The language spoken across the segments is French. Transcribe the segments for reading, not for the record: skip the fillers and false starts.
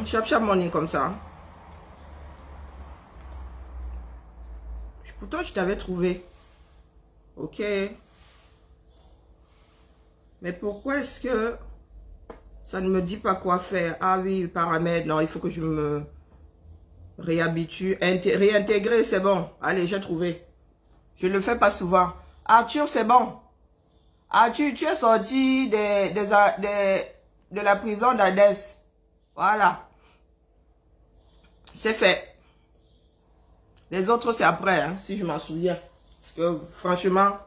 Chap chap morning comme ça. Pourtant, je t'avais trouvé. Ok. Mais pourquoi est-ce que ça ne me dit pas quoi faire? Ah oui, paramètres. Non, il faut que je me réhabitue. Réintégrer, c'est bon. Allez, j'ai trouvé. Je ne le fais pas souvent. Arthur, c'est bon. Arthur, tu es sorti de la prison d'Adès. Voilà. C'est fait. Les autres, c'est après, hein, si je m'en souviens. Parce que, franchement,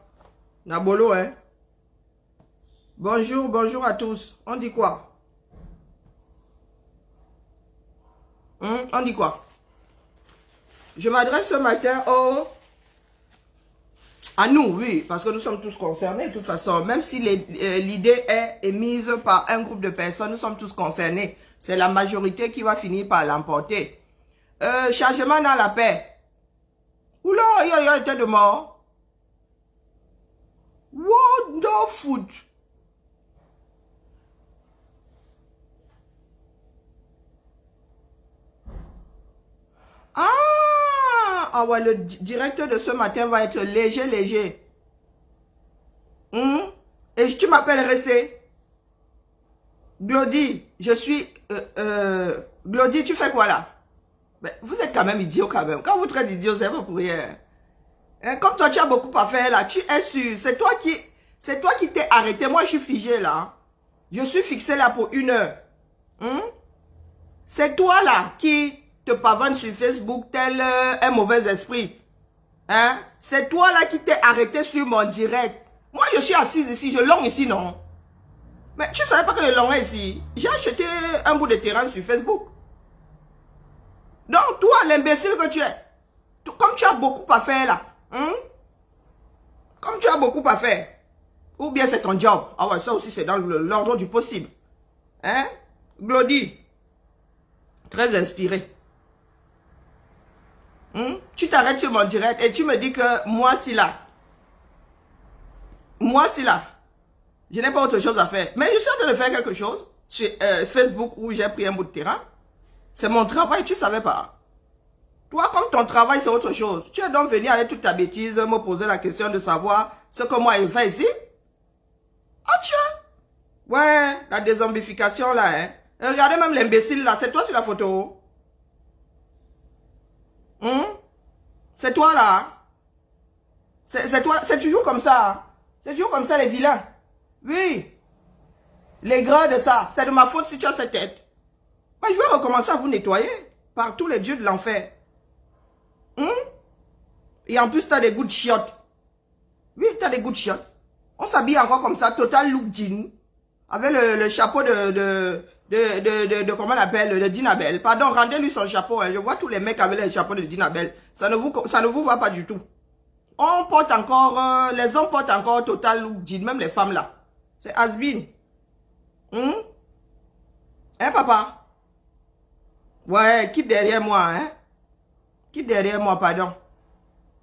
Nabolo, hein. Bonjour, bonjour à tous. On dit quoi? On dit quoi? Je m'adresse ce matin à nous, oui, parce que nous sommes tous concernés de toute façon. Même si l'idée est émise par un groupe de personnes, nous sommes tous concernés. C'est la majorité qui va finir par l'emporter. Changement dans la paix. Oula, il y a été de mort. What the foot? Ah ouais, le directeur de ce matin va être léger. Et tu m'appelles Ressé. Glody, je suis... Glody, tu fais quoi là? Mais vous êtes quand même idiot quand même. Quand vous traitez d'idiot, c'est pas pour rien. Hein, comme toi, tu as beaucoup à faire là. Tu es sûr. C'est toi qui t'es arrêté. Moi, je suis figé là. Je suis fixé là pour 1 heure. C'est toi là qui te pavane sur Facebook tel un mauvais esprit. Hein? C'est toi là qui t'es arrêté sur mon direct. Moi, je suis assise ici. Je longe ici, non? Mais tu ne savais pas que je longeais ici. J'ai acheté un bout de terrain sur Facebook. Donc, toi, l'imbécile que tu es, comme tu as beaucoup à faire là, comme tu as beaucoup à faire, ou bien c'est ton job, ah ouais, ça aussi c'est dans l'ordre du possible, hein, Glody, très inspiré, tu t'arrêtes sur mon direct et tu me dis que moi si là, je n'ai pas autre chose à faire, mais je suis en train de faire quelque chose sur Facebook où j'ai pris un bout de terrain, c'est mon travail, tu ne savais pas. Toi, comme ton travail, c'est autre chose. Tu es donc venu avec toute ta bêtise, me poser la question de savoir ce que moi, je fais ici. Ah tiens. Ouais, la dézombification là, hein. Regardez même l'imbécile là, c'est toi sur la photo. C'est toi là. C'est toi, c'est toujours comme ça. Hein? C'est toujours comme ça les vilains. Oui. Les gras de ça, c'est de ma faute si tu as cette tête. Moi, je vais recommencer à vous nettoyer par tous les dieux de l'enfer. Et en plus, tu as des goûts de chiottes. Oui, tu as des goûts de chiottes. On s'habille encore comme ça, total look jean. Avec le chapeau de comment on appelle, de Dinabel. Pardon, rendez-lui son chapeau. Hein. Je vois tous les mecs avec les chapeaux de Dinabel. Ça ne vous va pas du tout. On porte encore, les hommes portent encore total look jean, même les femmes là. C'est has-been. Hein, papa? Ouais, quitte derrière moi, hein. Quitte derrière moi, pardon.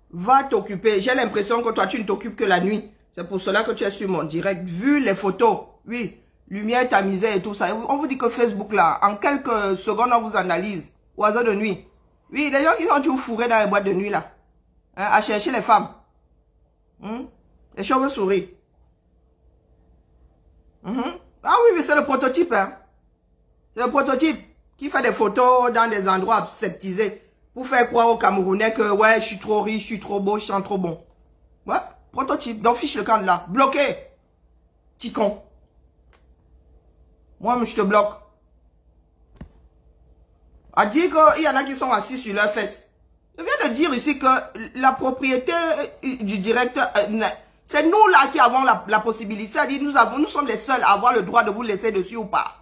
Va t'occuper. J'ai l'impression que toi, tu ne t'occupes que la nuit. C'est pour cela que tu es sur mon direct. Vu les photos, oui, lumière tamisée et tout ça. On vous dit que Facebook, là, en quelques secondes, on vous analyse. Oiseau de nuit. Oui, les gens qui sont toujours fourrés dans les boîtes de nuit, là. Hein, à chercher les femmes. Les cheveux souris. Ah oui, mais c'est le prototype, hein. C'est le prototype qui fait des photos dans des endroits sceptisés. Pour faire croire aux Camerounais que ouais, je suis trop riche, je suis trop beau, je sens trop bon. Ouais, prototype. Donc fiche le camp de là. Bloqué. Petit con. Moi, je te bloque. A dit qu'il y en a qui sont assis sur leurs fesses. Je viens de dire ici que la propriété du directeur, c'est nous là qui avons la possibilité. C'est-à-dire nous sommes les seuls à avoir le droit de vous laisser dessus ou pas.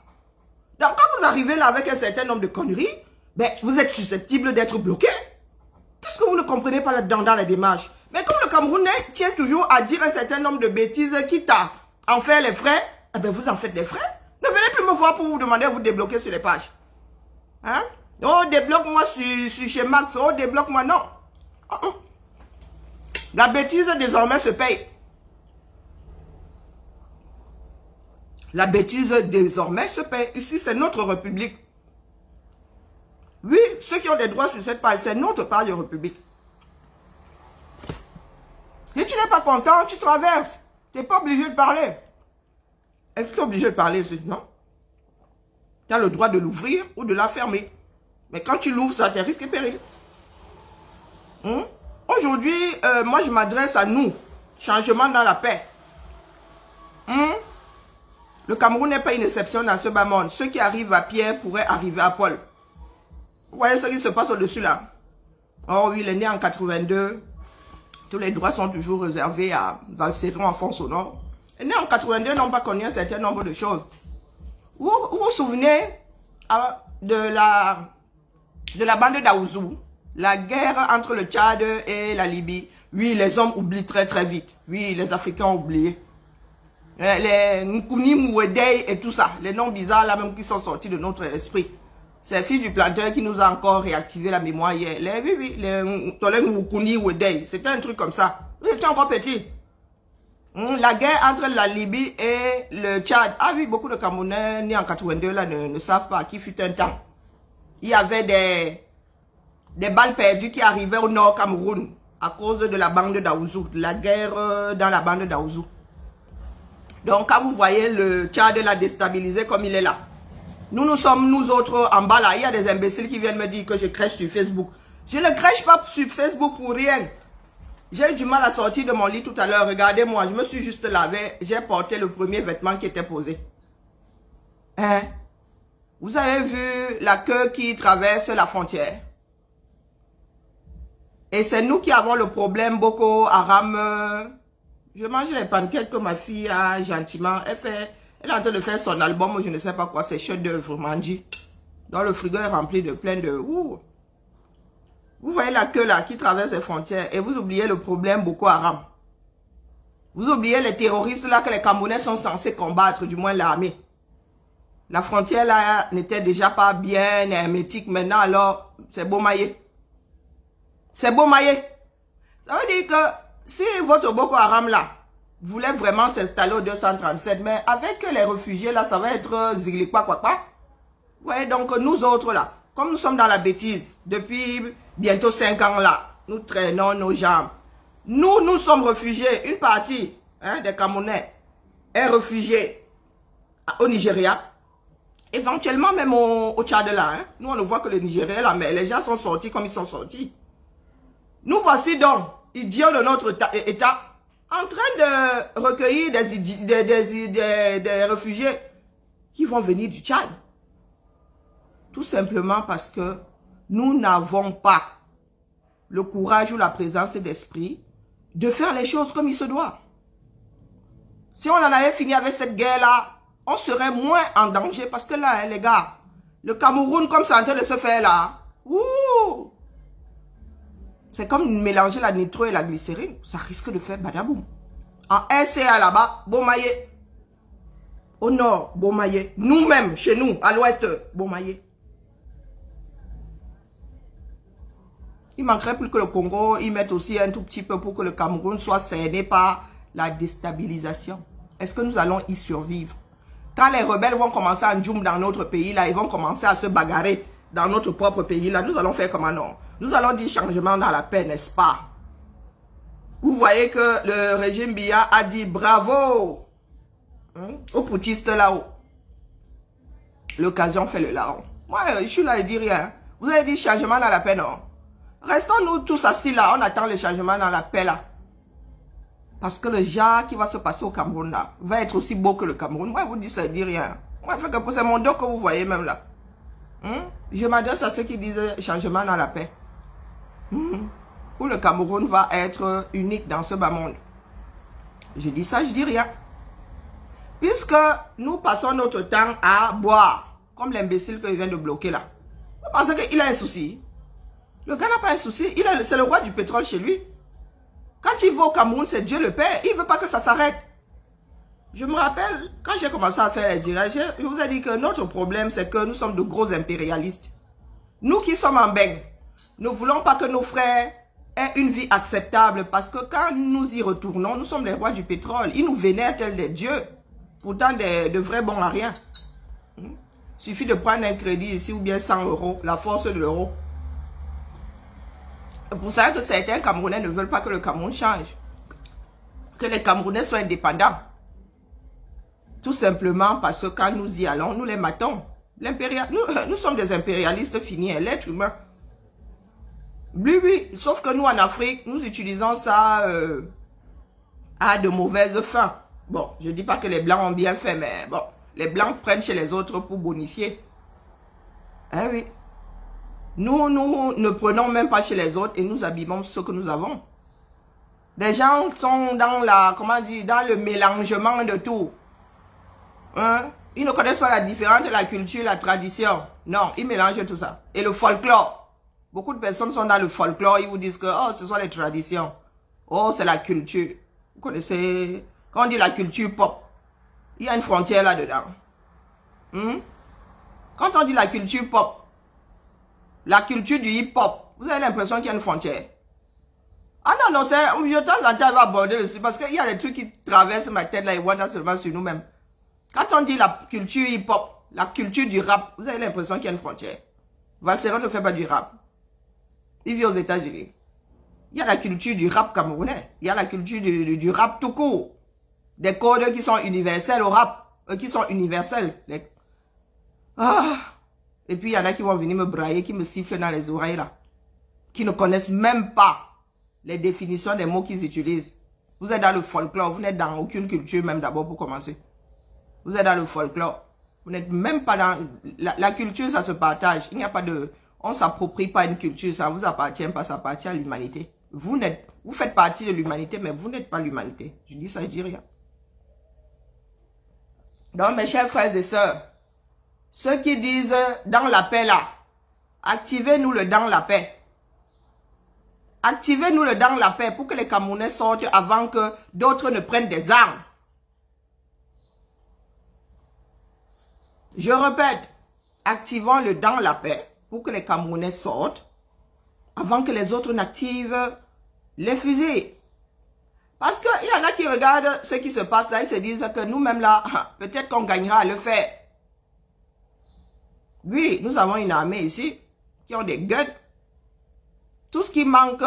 Donc quand vous arrivez là avec un certain nombre de conneries, ben, vous êtes susceptible d'être bloqué. Qu'est-ce que vous ne comprenez pas là-dedans dans la démarche? Mais comme le Camerounais tient toujours à dire un certain nombre de bêtises, quitte à en faire les frais, eh ben vous en faites des frais. Ne venez plus me voir pour vous demander à vous débloquer sur les pages. Hein? Oh, débloque-moi sur chez Max. Oh, débloque-moi. Non. La bêtise désormais se paye. La bêtise désormais se paye. Ici, c'est notre République. Oui, ceux qui ont des droits sur cette page, c'est notre page République. Si tu n'es pas content, tu traverses. Tu n'es pas obligé de parler. Est-ce que tu es obligé de parler aussi? Non. Tu as le droit de l'ouvrir ou de la fermer. Mais quand tu l'ouvres, ça te risque et péril. Aujourd'hui, moi je m'adresse à nous. Changement dans la paix. Le Cameroun n'est pas une exception dans ce bas monde. Ceux qui arrivent à Pierre pourraient arriver à Paul. Vous voyez ce qui se passe au-dessus là? Oh oui, il est né en 82. Tous les droits sont toujours réservés à Valcéron en France au nord. Il est né en 82, n'ont pas connu un certain nombre de choses. Vous vous souvenez de la bande d'Aouzou, la guerre entre le Tchad et la Libye? Oui, les hommes oublient très très vite. Oui, les Africains ont oublié. Les Nkuni Mouedei et tout ça, les noms bizarres là même qui sont sortis de notre esprit. C'est le fils du planteur qui nous a encore réactivé la mémoire hier. Les Nkuni Mouedei, c'était un truc comme ça. Vous étiez encore petit. La guerre entre la Libye et le Tchad. Ah oui, beaucoup de Camerounais nés en 82 là ne savent pas qui fut un temps. Il y avait des balles perdues qui arrivaient au nord Cameroun à cause de la bande d'Aouzou, de la guerre dans la bande d'Aouzou. Donc quand vous voyez le Tchad la déstabilisé comme il est là, nous sommes nous autres en bas là. Il y a des imbéciles qui viennent me dire que je crèche sur Facebook. Je ne crèche pas sur Facebook pour rien. J'ai eu du mal à sortir de mon lit tout à l'heure. Regardez-moi, je me suis juste lavé. J'ai porté le premier vêtement qui était posé. Hein? Vous avez vu la queue qui traverse la frontière? Et c'est nous qui avons le problème Boko Haram. Je mange les pancakes que ma fille a gentiment. Elle est en train de faire son album, je ne sais pas quoi, c'est chef-d'œuvre, Manji. Dans le frigo est rempli de plein de... Vous voyez la queue là qui traverse les frontières et vous oubliez le problème Boko Haram. Vous oubliez les terroristes là que les Camerounais sont censés combattre, du moins l'armée. La frontière là n'était déjà pas bien hermétique. Maintenant alors, c'est beau maillé. C'est beau maillé. Ça veut dire que si votre Boko Haram là voulait vraiment s'installer au 237, mais avec les réfugiés là, ça va être zigli quoi. Vous voyez, donc nous autres là, comme nous sommes dans la bêtise depuis bientôt 5 ans là, nous traînons nos jambes. Nous sommes réfugiés. Une partie des Camerounais est réfugiée au Nigeria. Éventuellement même au Tchad là. Nous on ne voit que le Nigeria là, mais les gens sont sortis comme ils sont sortis. Nous voici donc, idiots de notre État, en train de recueillir des réfugiés qui vont venir du Tchad. Tout simplement parce que nous n'avons pas le courage ou la présence d'esprit de faire les choses comme il se doit. Si on en avait fini avec cette guerre-là, on serait moins en danger parce que là, les gars, le Cameroun comme c'est en train de se faire là, c'est comme mélanger la nitro et la glycérine, ça risque de faire badaboum. En RCA là-bas, Bomaye. Au nord, Bomaye. Nous-mêmes, chez nous, à l'ouest, Bomaye. Il manquerait plus que le Congo, ils mettent aussi un tout petit peu pour que le Cameroun soit cerné par la déstabilisation. Est-ce que nous allons y survivre? Quand les rebelles vont commencer à djoum dans notre pays, là, ils vont commencer à se bagarrer dans notre propre pays, là, nous allons faire comment non? Nous allons dire changement dans la paix, n'est-ce pas? Vous voyez que le régime Biya a dit bravo aux poutistes là-haut. L'occasion fait le larron. Moi, je suis là et dis rien. Vous avez dit changement dans la paix, non? Restons-nous tous assis là, on attend le changement dans la paix là. Parce que le genre qui va se passer au Cameroun là, va être aussi beau que le Cameroun. Moi, je vous dis ça, je dis rien. Moi, c'est mon dos que vous voyez même là. Je m'adresse à ceux qui disent changement dans la paix. Où le Cameroun va être unique dans ce bas monde. Je dis ça, je dis rien. Puisque nous passons notre temps à boire, comme l'imbécile que je viens de bloquer là. Vous pensez qu'il a un souci? Le gars n'a pas un souci, c'est le roi du pétrole chez lui. Quand il va au Cameroun, c'est Dieu le Père, il ne veut pas que ça s'arrête. Je me rappelle, quand j'ai commencé à faire les dirigeants, je vous ai dit que notre problème, c'est que nous sommes de gros impérialistes. Nous qui sommes en beigne, ne voulons pas que nos frères aient une vie acceptable parce que quand nous y retournons, nous sommes les rois du pétrole. Ils nous vénèrent tels des dieux, pourtant de vrais bons à rien. Suffit de prendre un crédit ici ou bien 100 euros, la force de l'euro. C'est pour ça que certains Camerounais ne veulent pas que le Cameroun change. Que les Camerounais soient indépendants. Tout simplement parce que quand nous y allons, nous les matons. Nous sommes des impérialistes finis, l'être humain. Oui, oui, sauf que nous en Afrique, nous utilisons ça à de mauvaises fins. Bon, je ne dis pas que les Blancs ont bien fait, mais bon, les Blancs prennent chez les autres pour bonifier. Eh oui. Nous ne prenons même pas chez les autres et nous abîmons ce que nous avons. Des gens sont dans la, comment dire, dans le mélangement de tout. Hein? Ils ne connaissent pas la différence de la culture, la tradition. Non, ils mélangent tout ça. Et le folklore. Beaucoup de personnes sont dans le folklore. Ils vous disent que oh, ce sont les traditions. Oh, c'est la culture. Vous connaissez, quand on dit la culture pop, il y a une frontière là-dedans. Quand on dit la culture pop, la culture du hip-hop, vous avez l'impression qu'il y a une frontière. Ah non, non, c'est, de temps en temps, elle va aborder dessus parce qu'il y a des trucs qui traversent ma tête là et voient seulement sur nous-mêmes. Quand on dit la culture hip-hop, la culture du rap, vous avez l'impression qu'il y a une frontière. Valsera ne fait pas du rap. Il vit aux États-Unis. Il y a la culture du rap camerounais. Il y a la culture du rap tout court. Des codes qui sont universels au rap. Qui sont universels. Et puis il y en a qui vont venir me brailler, qui me sifflent dans les oreilles là. Qui ne connaissent même pas les définitions des mots qu'ils utilisent. Vous êtes dans le folklore. Vous n'êtes dans aucune culture même d'abord pour commencer. Vous êtes dans le folklore. Vous n'êtes même pas dans... La culture, ça se partage. Il n'y a pas de... On ne s'approprie pas une culture. Ça ne vous appartient pas. Ça appartient à l'humanité. Vous faites partie de l'humanité, mais vous n'êtes pas l'humanité. Je dis ça, je dis rien. Donc, mes chers frères et sœurs, ceux qui disent dans la paix là, activez-nous le dans la paix. Activez-nous le dans la paix pour que les Camerounais sortent avant que d'autres ne prennent des armes. Je répète, activons le dans la paix pour que les Camerounais sortent avant que les autres n'activent les fusils. Parce qu'il y en a qui regardent ce qui se passe là, ils se disent que nous-mêmes là, peut-être qu'on gagnera à le faire. Oui, nous avons une armée ici qui ont des guns. Tout ce qui manque,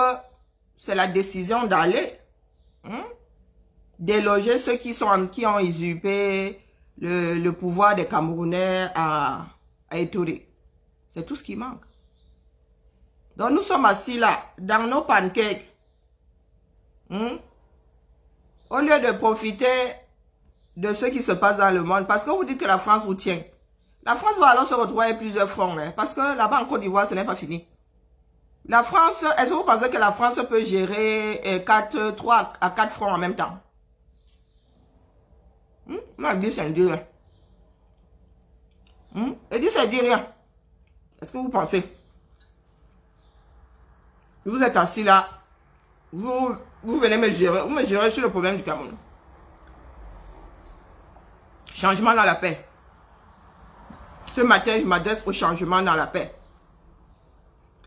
c'est la décision d'aller déloger ceux qui ont usurpé le pouvoir des Camerounais à Étouré. C'est tout ce qui manque. Donc nous sommes assis là, dans nos pancakes. Au lieu de profiter de ce qui se passe dans le monde, parce que vous dites que la France vous tient. La France va alors se retrouver avec plusieurs fronts, parce que là-bas en Côte d'Ivoire, ce n'est pas fini. La France, est-ce que vous pensez que la France peut gérer 3 à 4 fronts en même temps? Moi, je dis, ça ne dit rien. Je dis, ça ne dit rien. Est-ce que vous pensez? Vous êtes assis là, vous venez me gérer, vous me gérez sur le problème du Cameroun. Changement dans la paix. Ce matin, je m'adresse au changement dans la paix.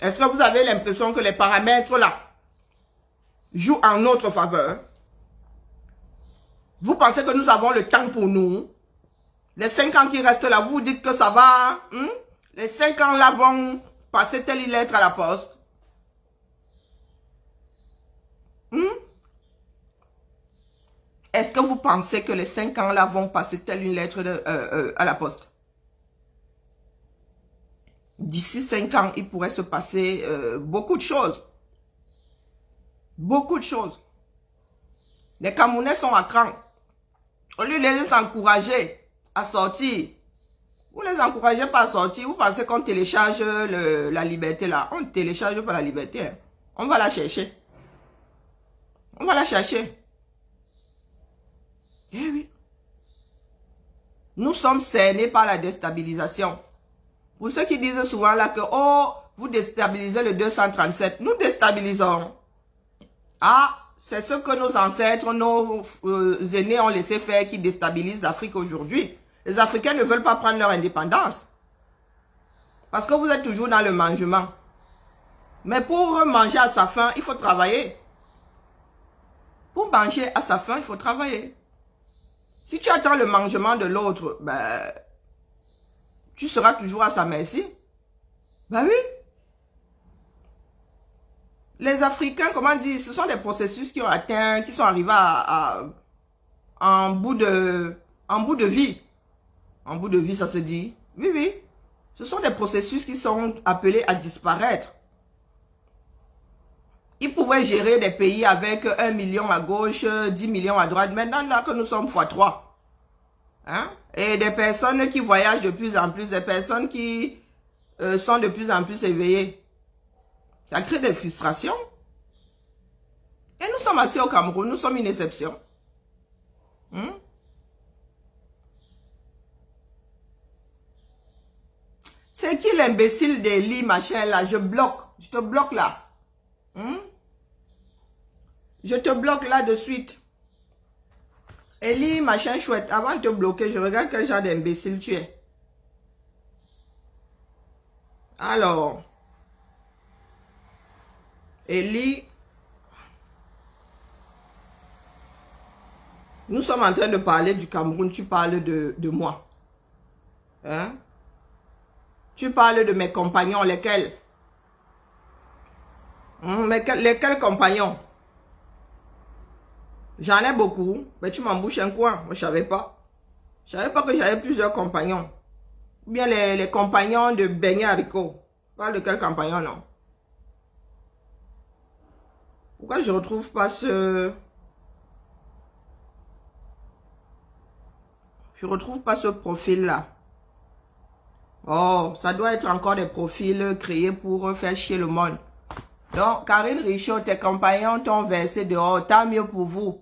Est-ce que vous avez l'impression que les paramètres là jouent en notre faveur? Vous pensez que nous avons le temps pour nous? Les 5 ans qui restent là, vous dites que ça va? Les 5 ans là vont passer telle lettre à la poste? Est-ce que vous pensez que les 5 ans là vont passer telle une lettre à la poste? D'ici 5 ans, il pourrait se passer beaucoup de choses. Beaucoup de choses. Les Camerounais sont à cran. Au lieu de les encourager à sortir, vous ne les encouragez pas à sortir. Vous pensez qu'on télécharge la liberté là. On ne télécharge pas la liberté. On va la chercher. On va la chercher. Eh oui. Nous sommes cernés par la déstabilisation. Pour ceux qui disent souvent là que, oh, vous déstabilisez le 237. Nous déstabilisons. Ah, c'est ce que nos ancêtres, nos aînés ont laissé faire qui déstabilise l'Afrique aujourd'hui. Les Africains ne veulent pas prendre leur indépendance. Parce que vous êtes toujours dans le mangement. Mais pour manger à sa faim, il faut travailler. Pour manger à sa faim, il faut travailler. Si tu attends le mangement de l'autre, ben, tu seras toujours à sa merci. Ben oui. Les Africains, comment dire, ce sont des processus qui ont atteint, qui sont arrivés en bout de vie. En bout de vie, ça se dit. Oui, oui. Ce sont des processus qui sont appelés à disparaître. Ils pouvaient gérer des pays avec 1 million à gauche, 10 millions à droite. Maintenant, là que nous sommes x3. Hein? Et des personnes qui voyagent de plus en plus, des personnes qui sont de plus en plus éveillées. Ça crée des frustrations. Et nous sommes assis au Cameroun, nous sommes une exception. C'est qui l'imbécile d'Eli, machin là? Je bloque. Je te bloque là. Je te bloque là de suite. Eli, machin chouette. Avant de te bloquer, je regarde quel genre d'imbécile tu es. Alors. Eli. Nous sommes en train de parler du Cameroun. Tu parles de moi. Hein? Tu parles de mes compagnons. Lesquels? Lesquels compagnons? J'en ai beaucoup. Mais tu m'embouches un coin. Moi, je savais pas. Je savais pas que j'avais plusieurs compagnons. Ou bien les compagnons de Beignet Haricot. Parle de quel compagnon, non? Pourquoi je retrouve pas ce... Je retrouve pas ce profil-là. Oh, ça doit être encore des profils créés pour faire chier le monde. Donc, Karine Richaud, tes compagnons t'ont versé dehors. Tant mieux pour vous.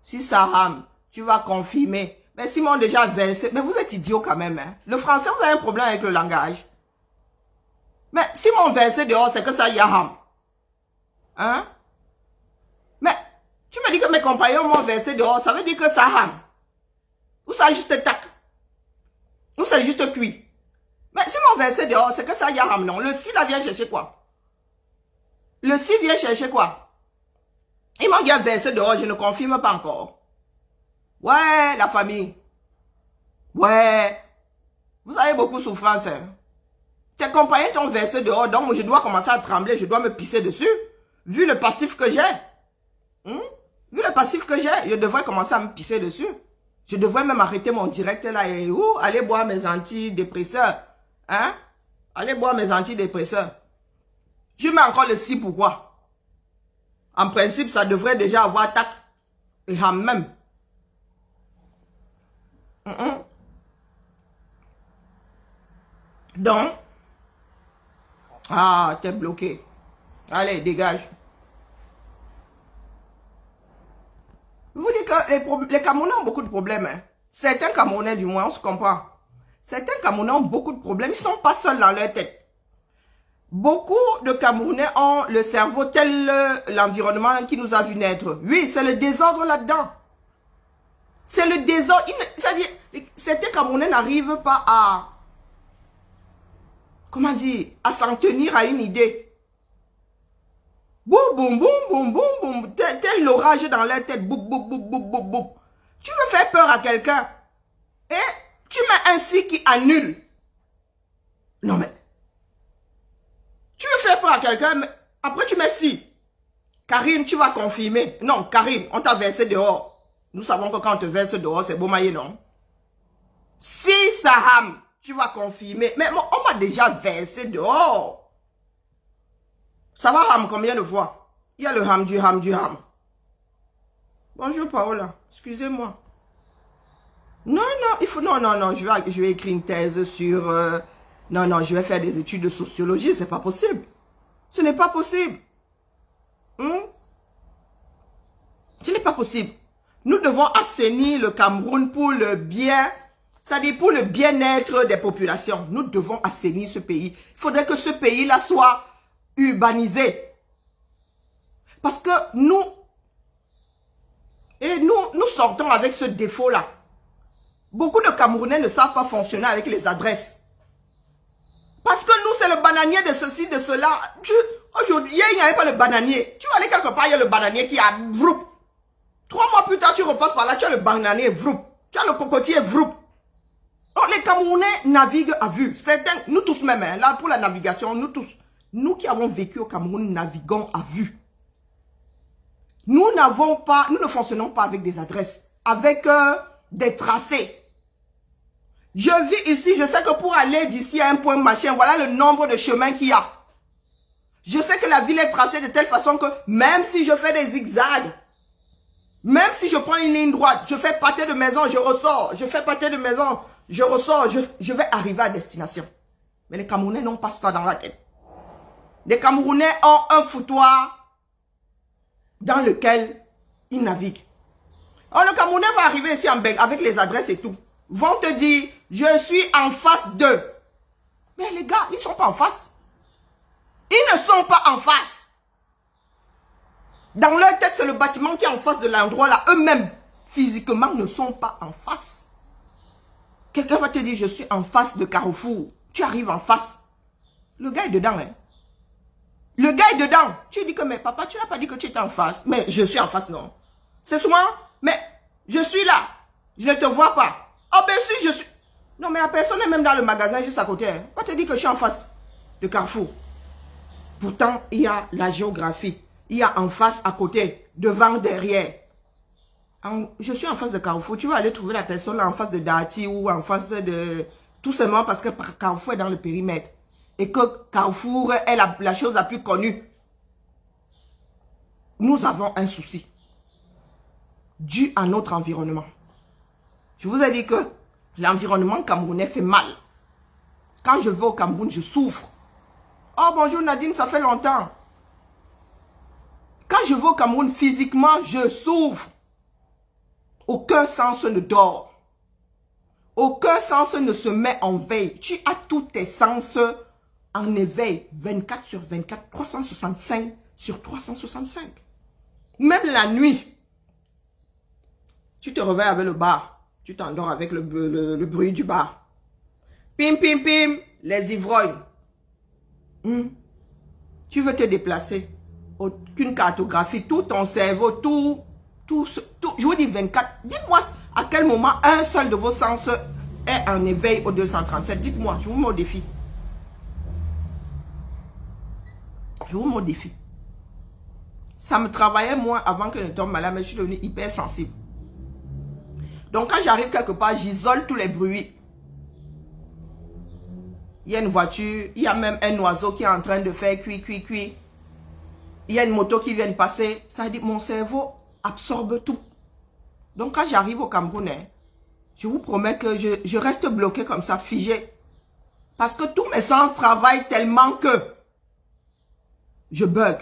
Si ça rame, tu vas confirmer. Mais s'ils m'ont déjà versé... Mais vous êtes idiots quand même, hein. Le français, vous avez un problème avec le langage. Mais s'ils m'ont versé dehors, c'est que ça y a rame. Hein? Mais, tu me dis que mes compagnons m'ont versé dehors, ça veut dire que ça rame. Ou ça juste tac. Ou c'est juste cuit. Mais si m'ont versé dehors, c'est que ça y a rame, non? Le si là vient chercher quoi? Le si vient chercher quoi? Ils m'ont déjà versé dehors, je ne confirme pas encore. Ouais, la famille. Ouais. Vous avez beaucoup de souffrance, hein? Tes compagnons t'ont versé dehors, donc je dois commencer à trembler, je dois me pisser dessus. Vu le passif que j'ai. Vu le passif que j'ai, je devrais commencer à me pisser dessus. Je devrais même arrêter mon direct là et aller boire mes antidépresseurs. Hein? Allez boire mes antidépresseurs. Je mets encore le si pourquoi? En principe, ça devrait déjà avoir tac et ham même. Donc, ah, t'es bloqué. Allez, dégage. Je vous dis que les Camerounais ont beaucoup de problèmes. Hein. Certains Camerounais, du moins, on se comprend. Certains Camerounais ont beaucoup de problèmes. Ils ne sont pas seuls dans leur tête. Beaucoup de Camerounais ont le cerveau tel l'environnement qui nous a vu naître. Oui, c'est le désordre là-dedans. C'est le désordre. C'est-à-dire, certains Camerounais n'arrivent pas à... Comment dire? À s'en tenir à une idée. Boum, boum, boum, boum, boum, boum. Tel l'orage dans leur tête. Boum, boum, boum, boum, boum, boum. Tu veux faire peur à quelqu'un. Et tu mets un si qui annule. Non mais. Tu veux faire peur à quelqu'un, mais après tu mets si. Karine, tu vas confirmer. Non, Karine, on t'a versé dehors. Nous savons que quand on te verse dehors, c'est beau maillé, non? Si ça rame, tu vas confirmer. Mais moi, on m'a déjà versé dehors. Ça va ham combien de fois? Il y a le ham du ham du ham. Bonjour Paola, excusez-moi. Non, non, il faut... Non, non, non, je vais écrire une thèse sur... non, non, je vais faire des études de sociologie, c'est pas possible. Ce n'est pas possible. Ce n'est pas possible. Nous devons assainir le Cameroun pour le bien, c'est-à-dire pour le bien-être des populations. Nous devons assainir ce pays. Il faudrait que ce pays-là soit urbanisé. Parce que nous sortons avec ce défaut-là. Beaucoup de Camerounais ne savent pas fonctionner avec les adresses. Parce que nous, c'est le bananier de ceci, de cela. Aujourd'hui, hier, il n'y avait pas le bananier. Tu vas aller quelque part, il y a le bananier qui a vroup. 3 mois plus tard, tu repasses par là, tu as le bananier vroup. Tu as le cocotier vroup. Oh, les Camerounais naviguent à vue. Certains, nous tous même, hein, là pour la navigation, nous tous, nous qui avons vécu au Cameroun, naviguons à vue. Nous ne fonctionnons pas avec des adresses, avec des tracés. Je vis ici, je sais que pour aller d'ici à un point machin, voilà le nombre de chemins qu'il y a. Je sais que la ville est tracée de telle façon que même si je fais des zigzags, même si je prends une ligne droite, je fais pâté de maison, je ressors, je fais pâté de maison, je ressors, je vais arriver à destination. Mais les Camerounais n'ont pas ça dans la tête. Les Camerounais ont un foutoir dans lequel ils naviguent. Alors le Camerounais va arriver ici en Belgique avec les adresses et tout. Vont te dire, je suis en face d'eux. Mais les gars, ils ne sont pas en face. Ils ne sont pas en face. Dans leur tête, c'est le bâtiment qui est en face de l'endroit là. Eux-mêmes, physiquement, ne sont pas en face. Quelqu'un va te dire, je suis en face de Carrefour. Tu arrives en face. Le gars est dedans, hein. Le gars est dedans. Tu dis que, mais papa, tu n'as pas dit que tu étais en face. Mais je suis en face, non. C'est souvent, mais je suis là. Je ne te vois pas. Ah ben si, je suis... Non, mais la personne est même dans le magasin juste à côté. Hein. Va te dire que je suis en face de Carrefour. Pourtant, il y a la géographie. Il y a en face, à côté, devant, derrière. Je suis en face de Carrefour. Tu vas aller trouver la personne là en face de Dati ou en face de... Tout simplement parce que Carrefour est dans le périmètre. Et que Carrefour est la chose la plus connue. Nous avons un souci. Dû à notre environnement. Je vous ai dit que l'environnement camerounais fait mal. Quand je vais au Cameroun, je souffre. Oh bonjour Nadine, ça fait longtemps. Quand je vais au Cameroun, physiquement, je souffre. Aucun sens ne dort. Aucun sens ne se met en veille. Tu as tous tes sens en éveil. 24 sur 24, 365 sur 365. Même la nuit. Tu te réveilles avec le bar. Tu t'endors avec le bruit du bar. Pim, pim, pim, les ivrognes. Tu veux te déplacer. Aucune cartographie, tout ton cerveau, tout, je vous dis 24. Dites-moi à quel moment un seul de vos sens est en éveil au 237. Dites-moi, je vous mets au défi. Je vous mets au défi. Ça me travaillait moins avant que je ne tombe malade, mais je suis devenue hyper sensible. Donc quand j'arrive quelque part, j'isole tous les bruits. Il y a une voiture, il y a même un oiseau qui est en train de faire cuit, cuit, cuit. Il y a une moto qui vient de passer. Ça veut dire que mon cerveau absorbe tout. Donc quand j'arrive au Cameroun, je vous promets que je reste bloqué comme ça, figé. Parce que tous mes sens travaillent tellement que je bug.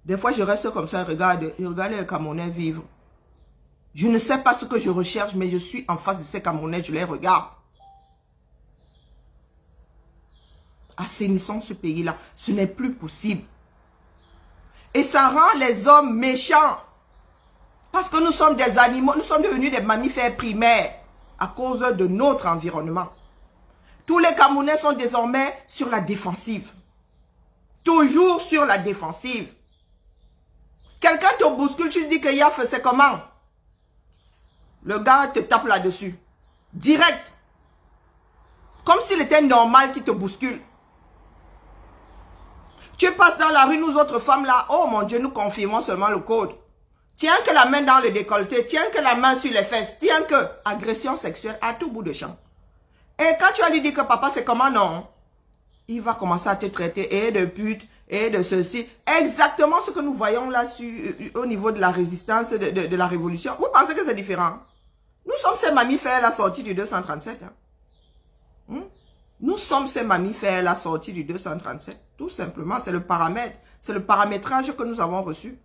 Des fois, je reste comme ça, je regarde les Camerounais vivre. Je ne sais pas ce que je recherche, mais je suis en face de ces Camerounais, je les regarde. Assainissons ce pays-là. Ce n'est plus possible. Et ça rend les hommes méchants. Parce que nous sommes des animaux, nous sommes devenus des mammifères primaires à cause de notre environnement. Tous les Camerounais sont désormais sur la défensive. Toujours sur la défensive. Quelqu'un te bouscule, tu te dis que Yaf, c'est comment? Le gars te tape là-dessus. Direct. Comme s'il était normal qu'il te bouscule. Tu passes dans la rue, nous autres femmes là, oh mon Dieu, nous confirmons seulement le code. Tiens que la main dans le décolleté, tiens que la main sur les fesses, tiens que agression sexuelle à tout bout de champ. Et quand tu vas lui dire que papa c'est comment, non, il va commencer à te traiter et de pute et de ceci. Exactement ce que nous voyons là au niveau de la résistance de la révolution. Vous pensez que c'est différent? Nous sommes ces mammifères la sortie du 237. Hein? Nous sommes ces mammifères la sortie du 237. Tout simplement, c'est le paramètre. C'est le paramétrage que nous avons reçu.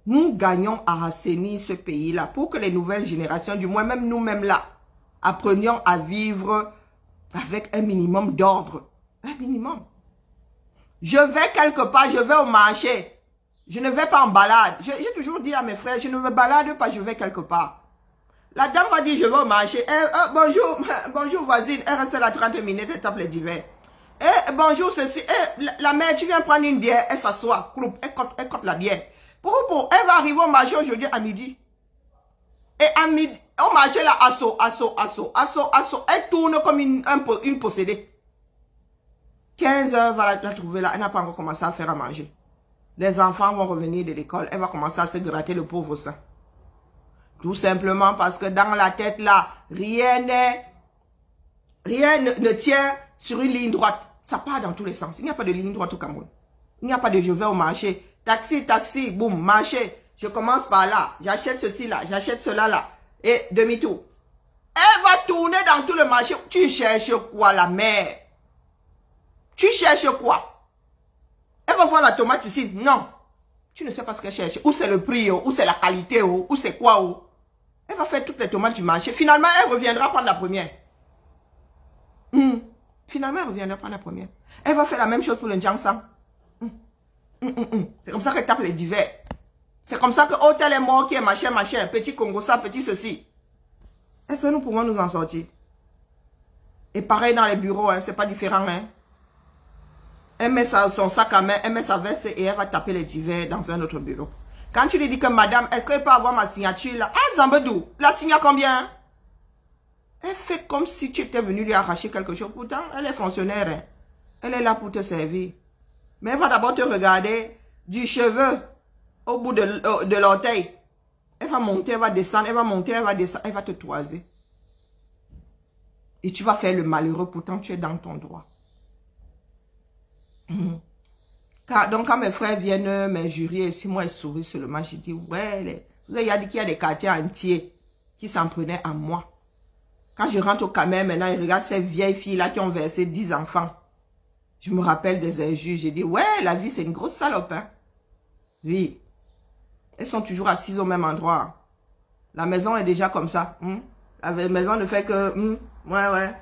Nous gagnons à assainir ce pays-là pour que les nouvelles générations, du moins même nous-mêmes là, apprenions à vivre avec un minimum d'ordre. Un minimum. Je vais quelque part, je vais au marché. Je ne vais pas en balade. J'ai toujours dit à mes frères, je ne me balade pas, je vais quelque part. La dame va dire, je vais au marché. Bonjour, bonjour voisine. Elle reste là 30 minutes, elle tape les divers. Bonjour ceci. La mère, tu viens prendre une bière. Elle s'assoit, elle cote la bière. Elle va arriver au marché aujourd'hui à midi. Et à midi, au marché là, assaut. Elle tourne comme une possédée. 15 heures, va la trouver là. Elle n'a pas encore commencé à faire à manger. Les enfants vont revenir de l'école. Elle va commencer à se gratter le pauvre sein. Tout simplement parce que dans la tête là, rien ne tient sur une ligne droite. Ça part dans tous les sens. Il n'y a pas de ligne droite au Cameroun. Il n'y a pas de je vais au marché. Taxi, boum, marché. Je commence par là. J'achète ceci là, j'achète cela là. Et demi-tour. Elle va tourner dans tout le marché. Tu cherches quoi la mère? Tu cherches quoi? Elle va voir la tomate ici. Non. Tu ne sais pas ce qu'elle cherche. Où c'est le prix, où c'est la qualité, où c'est quoi. Elle va faire toutes les tomates du marché. Finalement, elle reviendra prendre la première. Finalement, elle reviendra prendre la première. Elle va faire la même chose pour le Jiangshan. C'est comme ça qu'elle tape les divers. C'est comme ça que oh, tel est mort, qui est machin, petit Congo ça, petit ceci. Est-ce que nous pouvons nous en sortir? Et pareil dans les bureaux, hein, c'est pas différent. Hein. Elle met son sac à main, elle met sa veste et elle va taper les divers dans un autre bureau. Quand tu lui dis que madame, est-ce qu'elle peut avoir ma signature là? Ah, Zambedou, la signe à combien? Elle fait comme si tu étais venu lui arracher quelque chose. Pourtant, elle est fonctionnaire. Hein. Elle est là pour te servir. Mais elle va d'abord te regarder du cheveu au bout de l'orteil. Elle va monter, elle va descendre, elle va monter, elle va descendre, elle va te toiser. Et tu vas faire le malheureux, pourtant tu es dans ton droit. Donc quand mes frères viennent m'injurier, si moi ils sourient seulement, je dis, ouais, vous avez dit qu'il y a des quartiers entiers qui s'en prenaient à moi. Quand je rentre au Cameroun, maintenant, ils regardent ces vieilles filles-là qui ont versé 10 enfants. Je me rappelle des injures. J'ai dit, ouais, la vie, c'est une grosse salope. Hein? Oui. Elles sont toujours assises au même endroit. La maison est déjà comme ça. La maison ne fait que, ouais.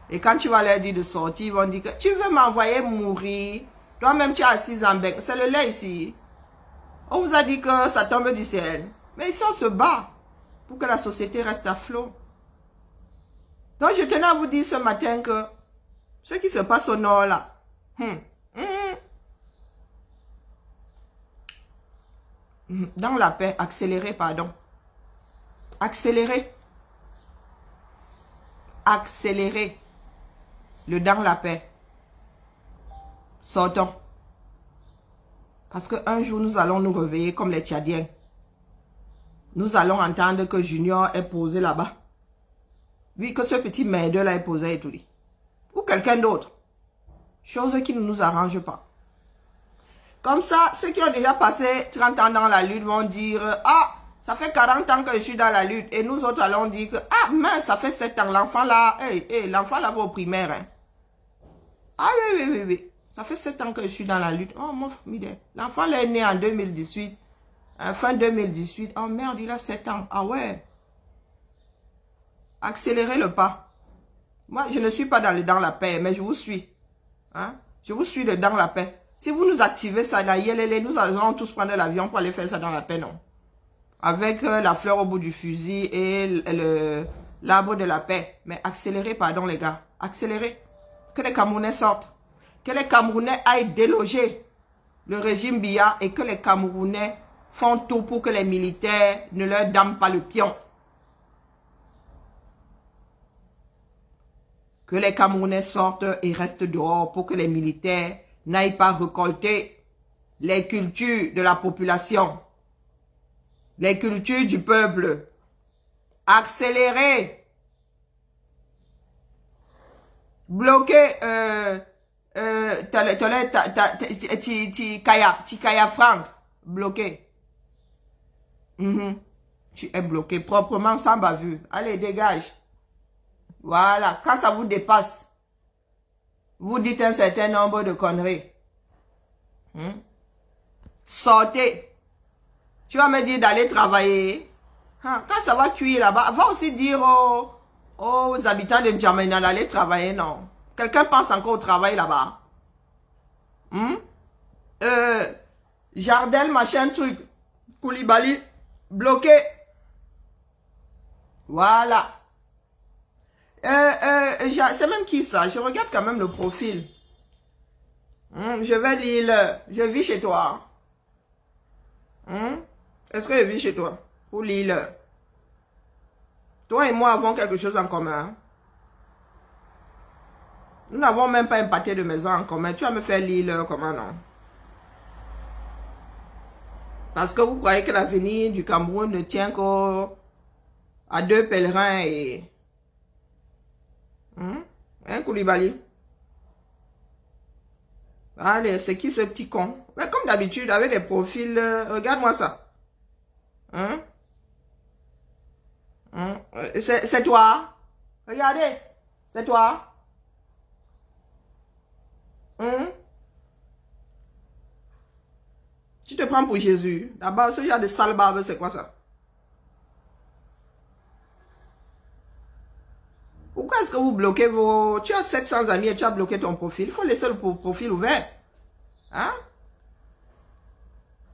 Et quand tu vas leur dire de sortir, ils vont dire que tu veux m'envoyer mourir. Toi-même, tu es assise en bec. C'est le lait ici. On vous a dit que ça tombe du ciel. Mais ici, on se bat pour que la société reste à flot. Donc, je tenais à vous dire ce matin que ce qui se passe au nord là, dans la paix, accélérez, pardon. Accélérez. Accélérez. Le dans la paix. Sortons. Parce qu'un jour, nous allons nous réveiller comme les Tchadiens. Nous allons entendre que Junior est posé là-bas. Oui, que ce petit merdeux là est posé et tout. Ou quelqu'un d'autre. Chose qui ne nous arrange pas. Comme ça, ceux qui ont déjà passé 30 ans dans la lutte vont dire, ah, ça fait 40 ans que je suis dans la lutte. Et nous autres allons dire que, ah, mince, ça fait 7 ans. L'enfant là, l'enfant là va au primaire. Hein. Ah oui. Ça fait 7 ans que je suis dans la lutte. Oh, mon fils, l'enfant là est né en 2018. Fin 2018. Oh merde, il a 7 ans. Ah ouais. Accélérez le pas. Moi, je ne suis pas dans la paix, mais je vous suis. Hein? Je vous suis dans la paix. Si vous nous activez ça, là, nous allons tous prendre l'avion pour aller faire ça dans la paix, non? Avec la fleur au bout du fusil et l'arbre de la paix. Mais accélérez, pardon les gars. Accélérez. Que les Camerounais sortent. Que les Camerounais aillent déloger le régime Biya et que les Camerounais font tout pour que les militaires ne leur dament pas le pion. Que les Camerounais sortent et restent dehors pour que les militaires n'aillent pas récolter les cultures de la population, les cultures du peuple. Accélérer. Bloquer Tikaya Franck. Bloqué. Tu es bloqué proprement sans bavure. Allez, dégage. Voilà, quand ça vous dépasse, vous dites un certain nombre de conneries. Sortez. Tu vas me dire d'aller travailler. Quand ça va cuire là-bas, va aussi dire aux habitants de N'Djamena d'aller travailler, non. Quelqu'un pense encore au travail là-bas. Jardel, machin, truc. Koulibaly, bloqué. Voilà. C'est même qui ça? Je regarde quand même le profil. Je vais lire. Je vis chez toi. Est-ce que je vis chez toi? Ou lire. Toi et moi avons quelque chose en commun. Nous n'avons même pas un pâté de maison en commun. Tu vas me faire lire leur comment non? Parce que vous croyez que l'avenir du Cameroun ne tient qu'à deux pèlerins et... Hein, Koulibaly? Allez, c'est qui ce petit con? Mais comme d'habitude, avec des profils... regarde-moi ça. Hein? C'est toi? Regardez. C'est toi? Tu te prends pour Jésus. D'abord, ce genre de sale barbe, c'est quoi ça? Pourquoi est-ce que vous bloquez vos... Tu as 700 amis et tu as bloqué ton profil. Il faut laisser le profil ouvert. Hein?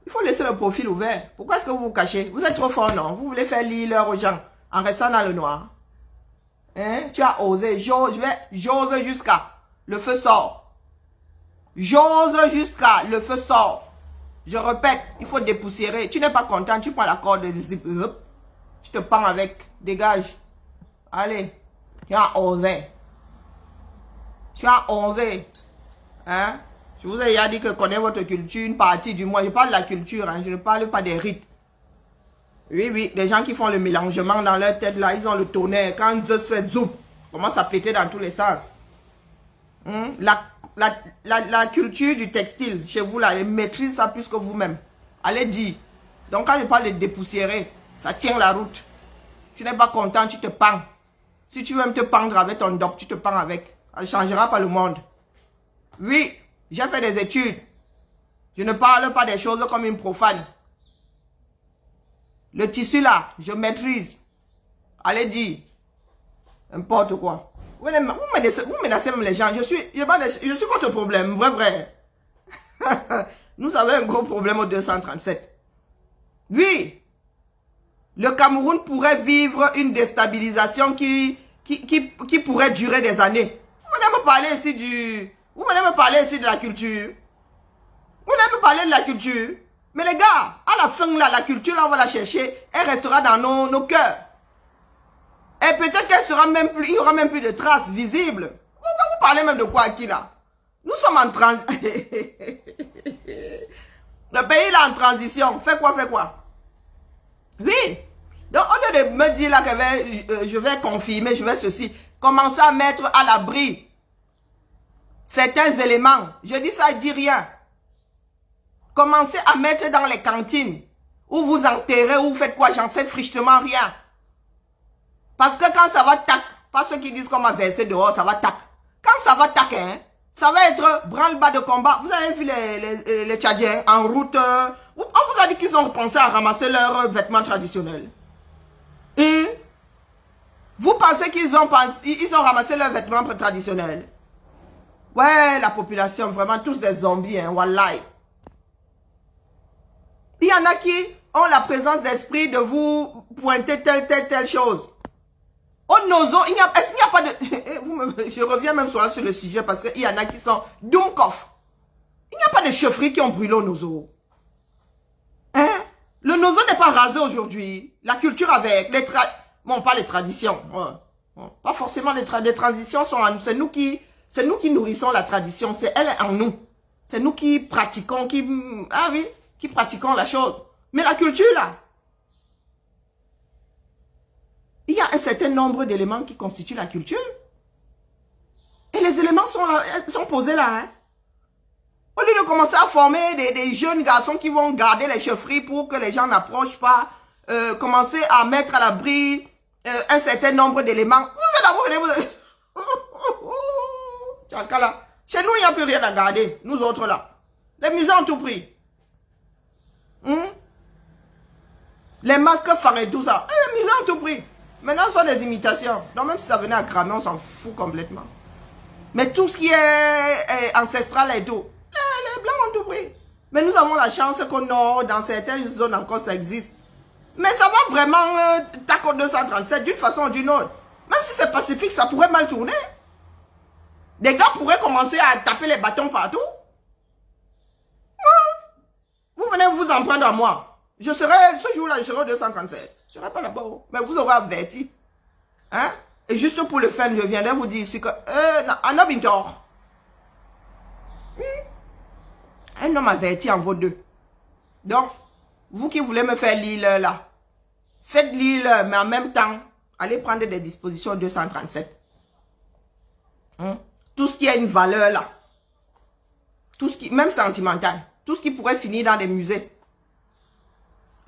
Il faut laisser le profil ouvert. Pourquoi est-ce que vous vous cachez? Vous êtes trop fort, non? Vous voulez faire lire l'heure aux gens en restant dans le noir. Hein? Tu as osé. J'ose jusqu'à... Le feu sort. J'ose jusqu'à... Le feu sort. Je répète, il faut dépoussiérer. Tu n'es pas content, tu prends la corde et tu te pends avec. Dégage. Allez. Tu as osé. Tu as osé. Hein? Je vous ai déjà dit que connaître votre culture, une partie du moins. Je parle de la culture, hein, je ne parle pas des rites. Oui, oui, des gens qui font le mélangement dans leur tête, là, ils ont le tonnerre. Quand Zeus fait zoom, commence à péter dans tous les sens. La culture du textile, chez vous, là, ils maîtrisent ça plus que vous-même. Allez dire. Donc, quand je parle de dépoussiérer, ça tient la route. Tu n'es pas content, tu te pends. Si tu veux même te pendre avec ton doc, tu te pends avec. Ça ne changera pas le monde. Oui, j'ai fait des études. Je ne parle pas des choses comme une profane. Le tissu là, je maîtrise. Allez dire. N'importe quoi. Vous menacez même les gens. Je suis votre problème, vrai. Nous avons un gros problème au 237. Oui. Le Cameroun pourrait vivre une déstabilisation qui pourrait durer des années. Vous venez me parler ici de la culture. Vous venez me parler de la culture. Mais les gars, à la fin, là, la culture, là, on va la chercher. Elle restera dans nos cœurs. Et peut-être qu'elle sera même plus, il n'y aura même plus de traces visibles. Vous parlez même de quoi, qui là? Nous sommes en transition. Le pays là en transition. Fais quoi? Oui. Donc, au lieu de me dire là que je vais confirmer, je vais ceci, commencer à mettre à l'abri certains éléments. Je dis ça, je dis rien. Commencez à mettre dans les cantines où vous enterrez, où vous faites quoi, j'en sais frichement rien. Parce que quand ça va tac, pas ceux qui disent qu'on m'a versé dehors, ça va tac. Quand ça va tac, hein, ça va être branle-bas de combat. Vous avez vu les Tchadiens en route. On vous a dit qu'ils ont pensé à ramasser leurs vêtements traditionnels. Et vous pensez qu'ils ont ramassé leurs vêtements traditionnels? Ouais, la population, vraiment, tous des zombies, hein, wallahi. Il y en a qui ont la présence d'esprit de vous pointer telle chose. Au Nozo, est-ce qu'il n'y a pas de... Je reviens même sur le sujet parce qu'il y en a qui sont Doumkov. Il n'y a pas de chefferies qui ont brûlé au Nozo. Hein? Le Nozo n'est pas rasé aujourd'hui. La culture avec, bon, pas les traditions. Pas forcément les transitions sont en nous. C'est nous qui nourrissons la tradition. C'est elle en nous. C'est nous qui pratiquons, qui pratiquons la chose. Mais la culture, là, il y a un certain nombre d'éléments qui constituent la culture. Et les éléments sont posés là. Hein. Au lieu de commencer à former des jeunes garçons qui vont garder les chefferies pour que les gens n'approchent pas, commencer à mettre à l'abri un certain nombre d'éléments. Tchakala. Chez nous, il n'y a plus rien à garder. Nous autres là. Les musées ont tout pris. Les masques phares et tout ça. Les musées ont tout pris. Maintenant, ce sont des imitations. Donc, même si ça venait à cramer, on s'en fout complètement. Mais tout ce qui est ancestral et tout, les Blancs ont tout pris. Mais nous avons la chance qu'au nord, dans certaines zones encore, ça existe. Mais ça va vraiment, TACO 237, d'une façon ou d'une autre. Même si c'est pacifique, ça pourrait mal tourner. Des gars pourraient commencer à taper les bâtons partout. Vous venez vous en prendre à moi. Ce jour-là, je serai au 237. Je ne serai pas là-bas. Mais vous aurez averti. Hein? Et juste pour le fun, je viendrai vous dire ici que Anna Bintor. Un homme averti en vaut deux. Donc, vous qui voulez me faire lire là, faites lire, mais en même temps, allez prendre des dispositions 237. Tout ce qui a une valeur là, tout ce qui, même sentimental, tout ce qui pourrait finir dans des musées,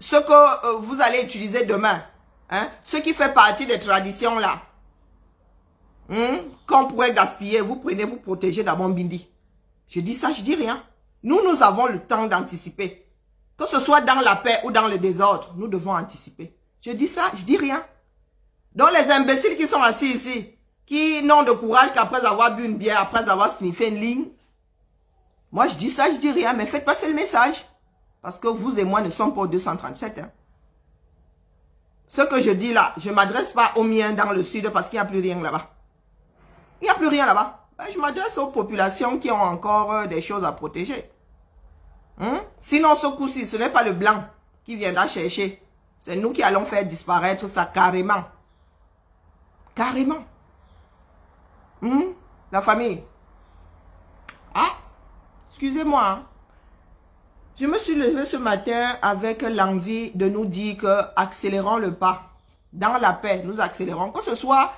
ce que vous allez utiliser demain, hein, ce qui fait partie des traditions là, qu'on pourrait gaspiller, vous prenez, vous protégez d'abord Bindi. Je dis ça, je dis rien. Nous avons le temps d'anticiper. Que ce soit dans la paix ou dans le désordre, nous devons anticiper. Je dis ça, je dis rien. Donc les imbéciles qui sont assis ici, qui n'ont de courage qu'après avoir bu une bière, après avoir sniffé une ligne, moi je dis ça, je dis rien, mais faites passer le message. Parce que vous et moi ne sommes pas au 237. Hein. Ce que je dis là, je ne m'adresse pas aux miens dans le sud parce qu'il n'y a plus rien là-bas. Il n'y a plus rien là-bas. Je m'adresse aux populations qui ont encore des choses à protéger. Sinon, ce coup-ci, ce n'est pas le blanc qui viendra chercher. C'est nous qui allons faire disparaître ça carrément. Carrément. La famille. Ah, excusez-moi. Hein. Je me suis levée ce matin avec l'envie de nous dire que accélérons le pas. Dans la paix, nous accélérons. Que ce soit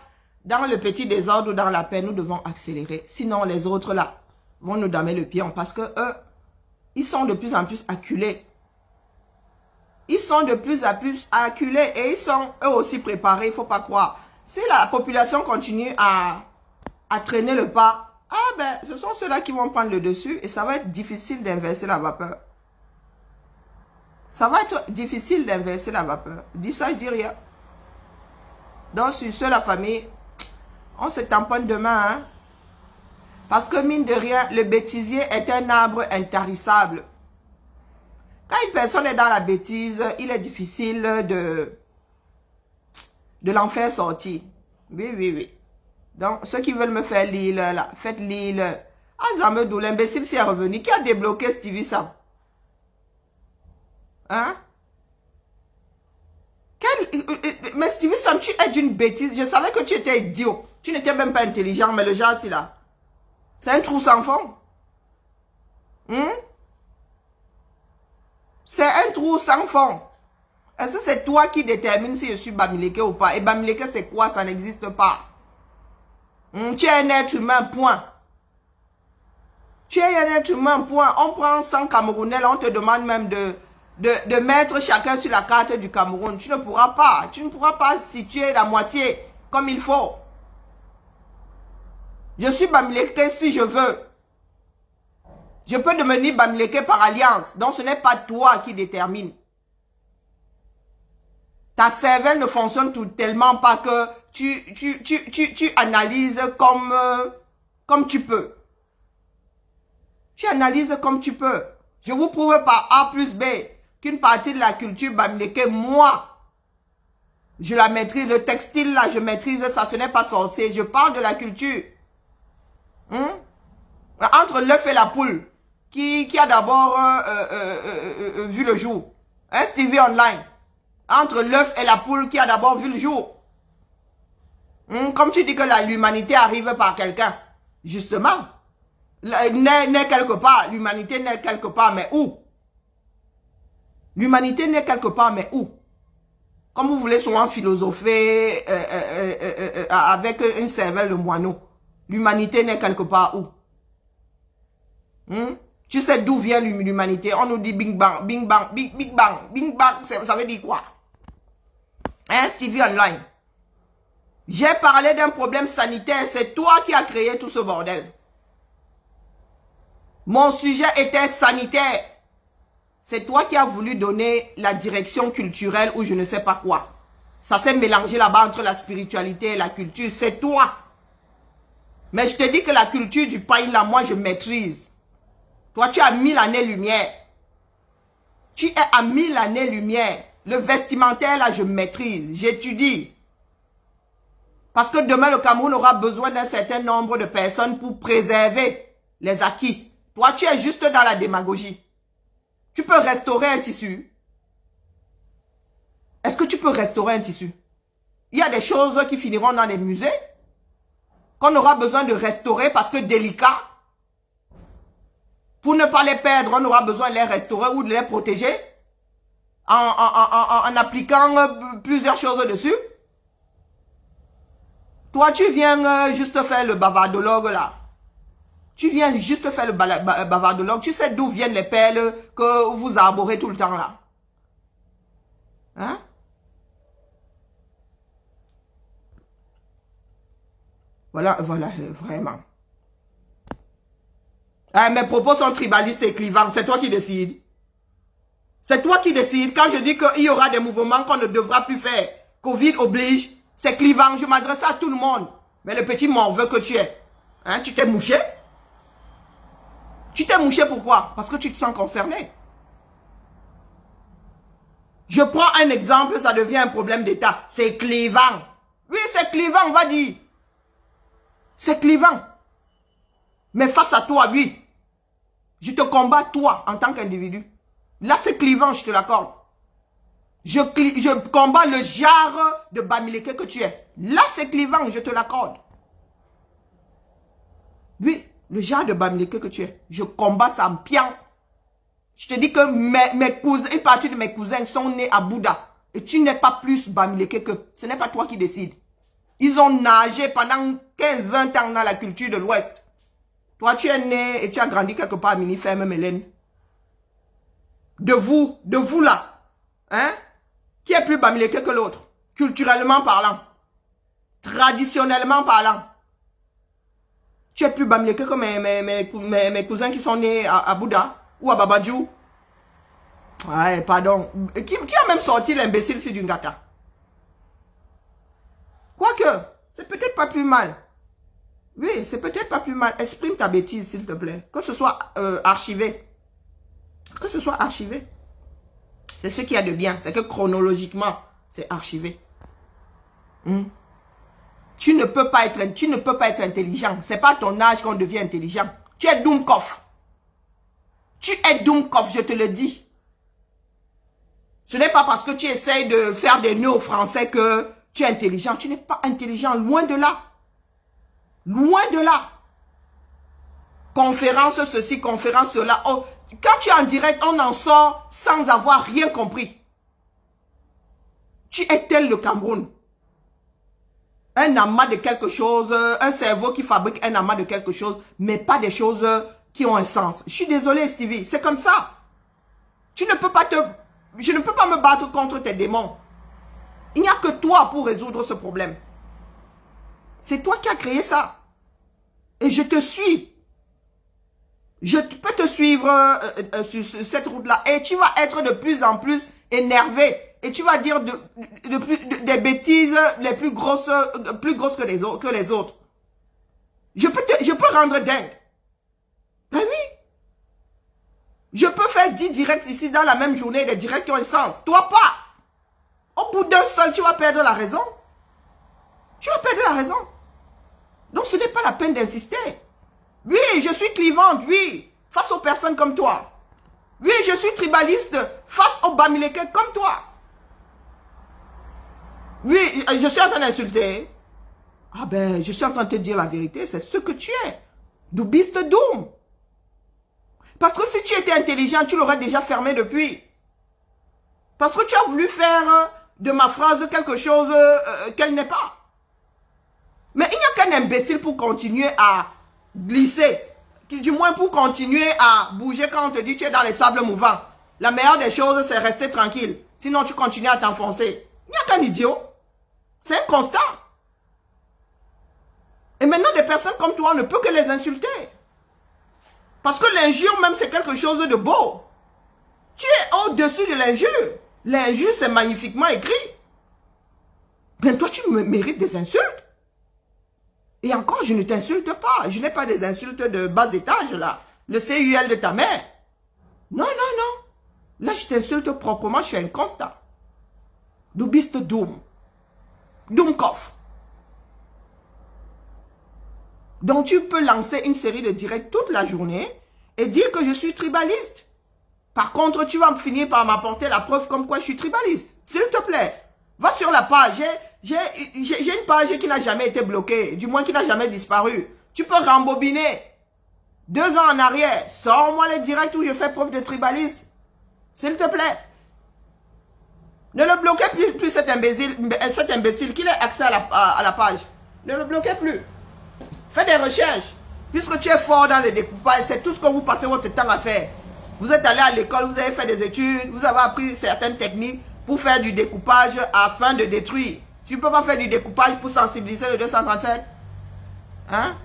dans le petit désordre ou dans la paix, nous devons accélérer. Sinon, les autres là vont nous damer le pion parce que eux, ils sont de plus en plus acculés. Ils sont de plus en plus acculés et ils sont eux aussi préparés, il ne faut pas croire. Si la population continue à traîner le pas, ah ben, ce sont ceux-là qui vont prendre le dessus et ça va être difficile d'inverser la vapeur. Ça va être difficile d'inverser la vapeur. Dis ça, je dis rien. Donc, sur ce, la famille, on se tamponne demain, hein. Parce que, mine de rien, le bêtisier est un arbre intarissable. Quand une personne est dans la bêtise, il est difficile de l'en faire sortir. Oui, oui, oui. Donc, ceux qui veulent me faire lire, là, faites lire. Ah, Zamedou, l'imbécile s'est revenu. Qui a débloqué Stevie Sam? Hein? Mais Stevie Sam, tu es d'une bêtise. Je savais que tu étais idiot. Tu n'étais même pas intelligent, mais le genre, c'est là. C'est un trou sans fond. C'est un trou sans fond. Est-ce que c'est toi qui détermine si je suis Bamileke ou pas? Et Bamileke, c'est quoi? Ça n'existe pas. Tu es un être humain, point. Tu es un être humain, point. On prend 100 Camerounais, on te demande même de mettre chacun sur la carte du Cameroun. Tu ne pourras pas. Tu ne pourras pas situer la moitié comme il faut. Je suis Bamileke si je veux. Je peux devenir Bamileke par alliance. Donc ce n'est pas toi qui détermine. Ta cervelle ne fonctionne tellement pas que tu analyses comme tu peux. Tu analyses comme tu peux. Je vous prouve par A plus B qu'une partie de la culture Bamileke, moi, je la maîtrise. Le textile là, je maîtrise ça. Ce n'est pas sorcier. Je parle de la culture. Entre l'œuf et la poule, qui a d'abord vu le jour. Hein, Stevie Online. Entre l'œuf et la poule qui a d'abord vu le jour. Comme tu dis que l'humanité arrive par quelqu'un. Justement. N'est quelque part. L'humanité n'est quelque part, mais où? L'humanité n'est quelque part, mais où? Comme vous voulez souvent philosopher avec une cervelle de moineau. L'humanité n'est quelque part où? Tu sais d'où vient l'humanité? On nous dit bing bang, bing bang, bing bang, bing bang. Ça veut dire quoi? Hein, Stevie Online? J'ai parlé d'un problème sanitaire. C'est toi qui as créé tout ce bordel. Mon sujet était sanitaire. C'est toi qui as voulu donner la direction culturelle ou je ne sais pas quoi. Ça s'est mélangé là-bas entre la spiritualité et la culture. C'est toi. Mais je te dis que la culture du pain là, moi je maîtrise. Toi tu as 1000 années-lumière. Tu es à 1000 années-lumière. Le vestimentaire là, je maîtrise. J'étudie. Parce que demain le Cameroun aura besoin d'un certain nombre de personnes pour préserver les acquis. Toi tu es juste dans la démagogie. Tu peux restaurer un tissu. Est-ce que tu peux restaurer un tissu? Il y a des choses qui finiront dans les musées, qu'on aura besoin de restaurer parce que délicat. Pour ne pas les perdre, on aura besoin de les restaurer ou de les protéger en appliquant plusieurs choses dessus. Toi, tu viens juste faire le bavardologue là. Tu viens juste faire le bavardologue. Tu sais d'où viennent les perles que vous arborez tout le temps là. Hein? Voilà, vraiment. Ah, mes propos sont tribalistes et clivants. C'est toi qui décides. C'est toi qui décides. Quand je dis qu'il y aura des mouvements qu'on ne devra plus faire, Covid oblige, c'est clivant. Je m'adresse à tout le monde. Mais le petit morveux que tu es, hein, tu t'es mouché. Tu t'es mouché pourquoi? Parce que tu te sens concerné. Je prends un exemple, ça devient un problème d'État. C'est clivant. Oui, c'est clivant, on va dire. C'est clivant. Mais face à toi, oui. Je te combats, toi, en tant qu'individu. Là, c'est clivant, je te l'accorde. Je combats le genre de Bamileke que tu es. Là, c'est clivant, je te l'accorde. Oui, le genre de Bamileke que tu es. Je combats ça en piant. Je te dis que mes cousins, une partie de mes cousins sont nés à Bouddha. Et tu n'es pas plus Bamileke que... Ce n'est pas toi qui décides. Ils ont nagé pendant 15-20 ans dans la culture de l'Ouest. Toi, tu es né et tu as grandi quelque part à Mini-Ferme, Mélène. De vous là, hein, qui est plus Bamileke que l'autre, culturellement parlant, traditionnellement parlant. Tu es plus Bamileke que mes cousins qui sont nés à Bouddha ou à Babadjou. Ouais, pardon. Qui a même sorti l'imbécile sur du Ngata? Quoique, c'est peut-être pas plus mal. Oui, c'est peut-être pas plus mal. Exprime ta bêtise, s'il te plaît. Que ce soit archivé. Que ce soit archivé. C'est ce qu'il y a de bien. C'est que chronologiquement, c'est archivé. Tu ne peux pas être intelligent. C'est pas à ton âge qu'on devient intelligent. Tu es Doumkov. Tu es Doumkov, je te le dis. Ce n'est pas parce que tu essayes de faire des nœuds au français que tu es intelligent. Tu n'es pas intelligent, loin de là. Loin de là. Conférence ceci, conférence cela. Oh, quand tu es en direct, on en sort sans avoir rien compris. Tu es tel le Cameroun. Un amas de quelque chose, un cerveau qui fabrique un amas de quelque chose, mais pas des choses qui ont un sens. Je suis désolé, Stevie, c'est comme ça. Je ne peux pas me battre contre tes démons. Il n'y a que toi pour résoudre ce problème. C'est toi qui as créé ça. Et je te suis. Je peux te suivre sur cette route-là. Et tu vas être de plus en plus énervé. Et tu vas dire des bêtises les plus grosses que les autres. Je peux rendre dingue. Ben oui. Je peux faire 10 directs ici dans la même journée, des directs qui ont un sens. Toi pas. Au bout d'un seul, tu vas perdre la raison. Tu vas perdre la raison. Donc ce n'est pas la peine d'insister. Oui, je suis clivante, oui, face aux personnes comme toi. Oui, je suis tribaliste face aux Bamileke comme toi. Oui, je suis en train d'insulter. Ah ben, je suis en train de te dire la vérité, c'est ce que tu es. Doubiste Doom. Parce que si tu étais intelligent, tu l'aurais déjà fermé depuis. Parce que tu as voulu faire de ma phrase quelque chose qu'elle n'est pas. Mais il n'y a qu'un imbécile pour continuer à glisser. Du moins pour continuer à bouger quand on te dit tu es dans les sables mouvants. La meilleure des choses, c'est rester tranquille. Sinon, tu continues à t'enfoncer. Il n'y a qu'un idiot. C'est un constat. Et maintenant, des personnes comme toi, on ne peut que les insulter. Parce que l'injure même, c'est quelque chose de beau. Tu es au-dessus de l'injure. L'injure, c'est magnifiquement écrit. Ben toi, tu me mérites des insultes. Et encore, je ne t'insulte pas. Je n'ai pas des insultes de bas étage, là. Le CUL de ta mère. Non, non, non. Là, je t'insulte proprement, je suis un constat. Doubiste Doom. Doomkov. Donc, tu peux lancer une série de directs toute la journée et dire que je suis tribaliste. Par contre, tu vas finir par m'apporter la preuve comme quoi je suis tribaliste. S'il te plaît. Va sur la page. J'ai une page qui n'a jamais été bloquée. Du moins qui n'a jamais disparu. Tu peux rembobiner. 2 ans en arrière. Sors-moi les directs où je fais preuve de tribalisme. S'il te plaît. Ne le bloquez plus cet imbécile qui a accès à la page. Ne le bloquez plus. Fais des recherches. Puisque tu es fort dans le découpage, c'est tout ce que vous passez votre temps à faire. Vous êtes allé à l'école, vous avez fait des études, vous avez appris certaines techniques pour faire du découpage afin de détruire. Tu ne peux pas faire du découpage pour sensibiliser le 237. Hein?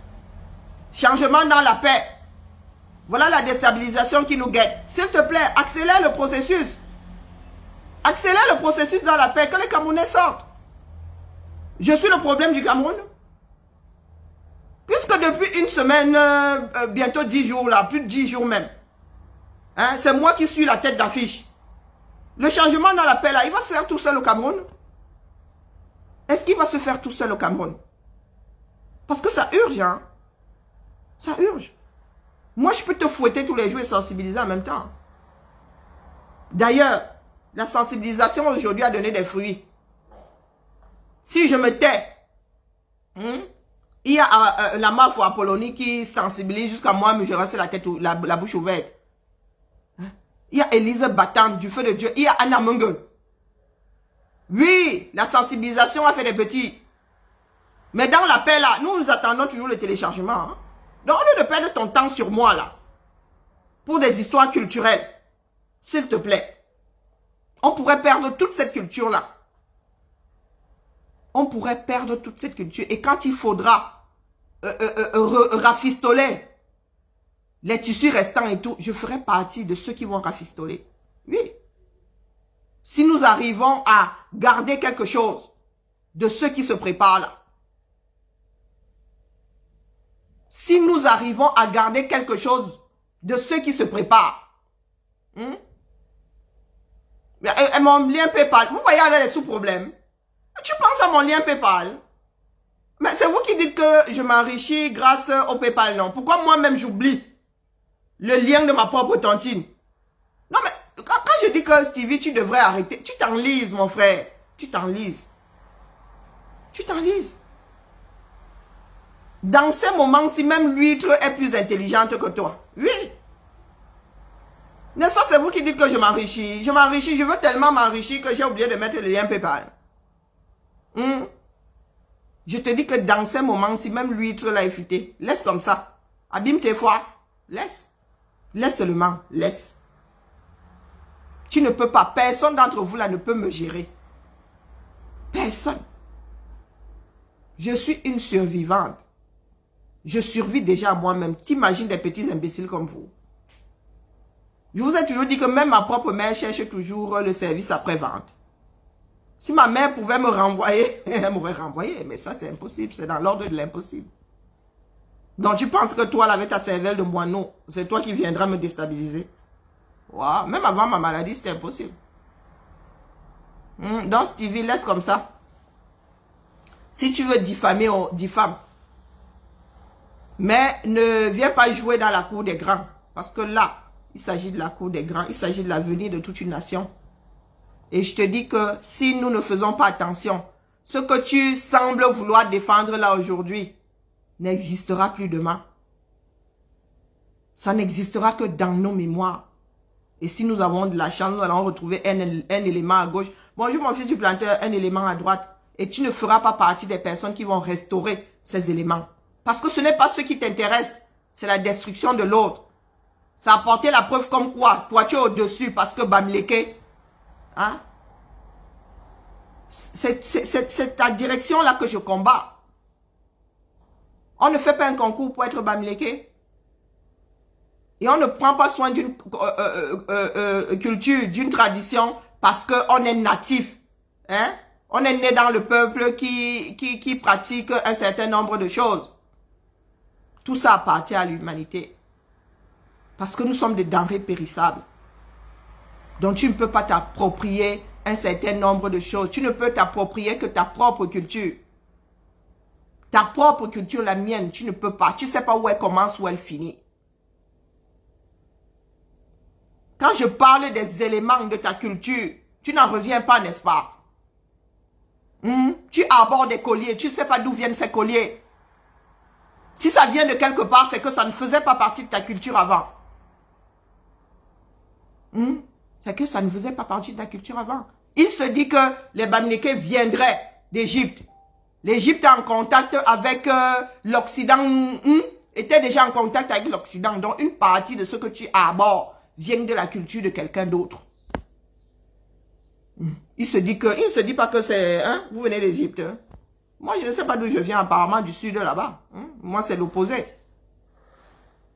Changement dans la paix. Voilà la déstabilisation qui nous guette. S'il te plaît, accélère le processus. Accélère le processus dans la paix, que les Camerounais sortent. Je suis le problème du Cameroun. Puisque depuis une semaine, bientôt 10 jours là, plus de 10 jours même, hein, c'est moi qui suis la tête d'affiche. Le changement dans la paix là, il va se faire tout seul au Cameroun? Est-ce qu'il va se faire tout seul au Cameroun? Parce que ça urge, hein. Ça urge. Moi, je peux te fouetter tous les jours et sensibiliser en même temps. D'ailleurs, la sensibilisation aujourd'hui a donné des fruits. Si je me tais, il y a la mafia Apollonie qui sensibilise jusqu'à moi, mais je reste la tête, la bouche ouverte. Il y a Élise Battante du feu de Dieu. Il y a Anna Mungue. Oui, la sensibilisation a fait des petits. Mais dans la paix là, nous attendons toujours le téléchargement. Hein. Donc au lieu de perdre ton temps sur moi là, pour des histoires culturelles, s'il te plaît, on pourrait perdre toute cette culture là. On pourrait perdre toute cette culture. Et quand il faudra rafistoler les tissus restants et tout, je ferai partie de ceux qui vont rafistoler. Oui. Si nous arrivons à garder quelque chose de ceux qui se préparent là. Si nous arrivons à garder quelque chose de ceux qui se préparent. Mon lien PayPal, vous voyez là les sous-problèmes. Tu penses à mon lien PayPal? Mais c'est vous qui dites que je m'enrichis grâce au PayPal, non? Pourquoi moi-même j'oublie le lien de ma propre tontine? Non mais, quand je dis que Stevie, tu devrais arrêter, tu t'enlises mon frère. Tu t'enlises. Tu t'enlises. Dans ces moments-ci, même l'huître est plus intelligente que toi. Oui. N'est-ce pas, c'est vous qui dites que je m'enrichis. Je m'enrichis, je veux tellement m'enrichir que j'ai oublié de mettre le lien PayPal. Je te dis que dans ces moments-ci, même l'huître l'a effité. Laisse comme ça. Abîme tes foies. Laisse. Laisse seulement. Laisse. Tu ne peux pas. Personne d'entre vous là ne peut me gérer. Personne. Je suis une survivante. Je survis déjà à moi-même. T'imagines des petits imbéciles comme vous. Je vous ai toujours dit que même ma propre mère cherche toujours le service après-vente. Si ma mère pouvait me renvoyer, elle m'aurait renvoyé. Mais ça, c'est impossible. C'est dans l'ordre de l'impossible. Donc, tu penses que toi, là, avec ta cervelle de moineau, c'est toi qui viendras me déstabiliser. Wow. Même avant ma maladie, c'était impossible. Donc, Stevie, laisse comme ça. Si tu veux diffamer, diffame. Mais ne viens pas jouer dans la cour des grands. Parce que là, il s'agit de la cour des grands. Il s'agit de l'avenir de toute une nation. Et je te dis que si nous ne faisons pas attention, ce que tu sembles vouloir défendre là aujourd'hui n'existera plus demain. Ça n'existera que dans nos mémoires. Et si nous avons de la chance, nous allons retrouver un élément à gauche. Bonjour mon fils du planteur, un élément à droite. Et tu ne feras pas partie des personnes qui vont restaurer ces éléments. Parce que ce n'est pas ce qui t'intéresse. C'est la destruction de l'autre. Ça a apporté la preuve comme quoi toi tu es au-dessus parce que Bamileke. Hein? C'est ta direction-là que je combats. On ne fait pas un concours pour être Bamileke. Et on ne prend pas soin d'une culture, d'une tradition parce qu'on est natif. Hein? On est né dans le peuple qui pratique un certain nombre de choses. Tout ça appartient à l'humanité. Parce que nous sommes des denrées périssables. Donc tu ne peux pas t'approprier un certain nombre de choses. Tu ne peux t'approprier que ta propre culture. Ta propre culture, la mienne, tu ne peux pas. Tu ne sais pas où elle commence, où elle finit. Quand je parle des éléments de ta culture, tu n'en reviens pas, n'est-ce pas? Tu abordes des colliers, tu ne sais pas d'où viennent ces colliers. Si ça vient de quelque part, c'est que ça ne faisait pas partie de ta culture avant. C'est que ça ne faisait pas partie de ta culture avant. Il se dit que les Bamileke viendraient d'Égypte. L'Égypte est en contact avec l'Occident, était déjà en contact avec l'Occident. Donc une partie de ce que tu abordes vient de la culture de quelqu'un d'autre. Il se dit pas que c'est, vous venez d'Égypte. Moi, je ne sais pas d'où je viens, apparemment du sud là-bas. Moi, c'est l'opposé.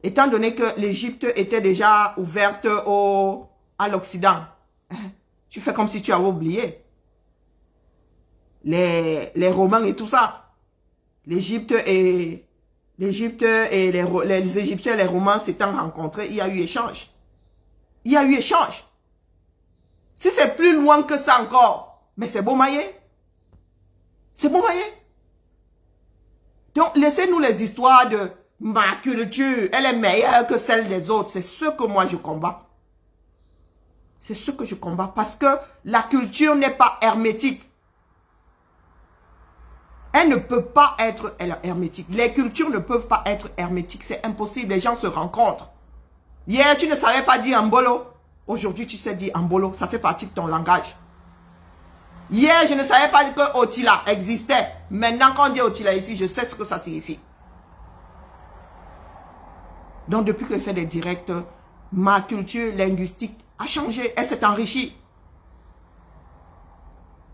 Étant donné que l'Égypte était déjà ouverte à l'Occident, tu fais comme si tu avais oublié. Les Romains et tout ça. L'Égypte et les Égyptiens et les Romains s'étant rencontrés, il y a eu échange. Il y a eu échange. Si c'est plus loin que ça encore, mais c'est Bomaye. C'est Bomaye. Donc, laissez-nous les histoires de ma culture, elle est meilleure que celle des autres. C'est ce que moi je combats. C'est ce que je combats. Parce que la culture n'est pas hermétique. Elle ne peut pas être hermétique. Les cultures ne peuvent pas être hermétiques. C'est impossible. Les gens se rencontrent. Hier, tu ne savais pas dire Mbolo. Aujourd'hui, tu sais dire Mbolo. Ça fait partie de ton langage. Hier, je ne savais pas que Otila existait. Maintenant, quand on dit Otila ici, je sais ce que ça signifie. Donc, depuis que je fais des directs, ma culture linguistique a changé. Elle s'est enrichie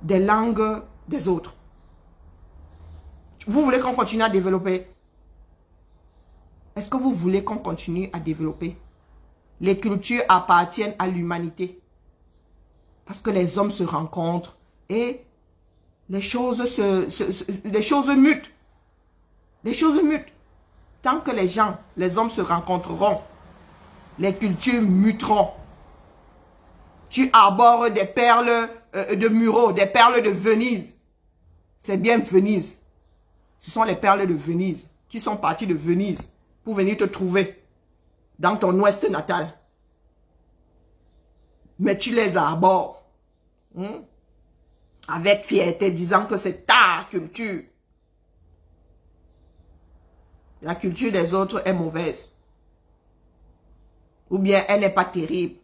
des langues des autres. Vous voulez qu'on continue à développer? Est-ce que vous voulez qu'on continue à développer? Les cultures appartiennent à l'humanité. Parce que les hommes se rencontrent et les choses mutent. Les choses mutent. Tant que les hommes se rencontreront, les cultures muteront. Tu abordes des perles de Muro, des perles de Venise. C'est bien Venise. Ce sont les perles de Venise qui sont parties de Venise pour venir te trouver dans ton ouest natal. Mais tu les abordes avec fierté, disant que c'est ta culture. La culture des autres est mauvaise. Ou bien elle n'est pas terrible.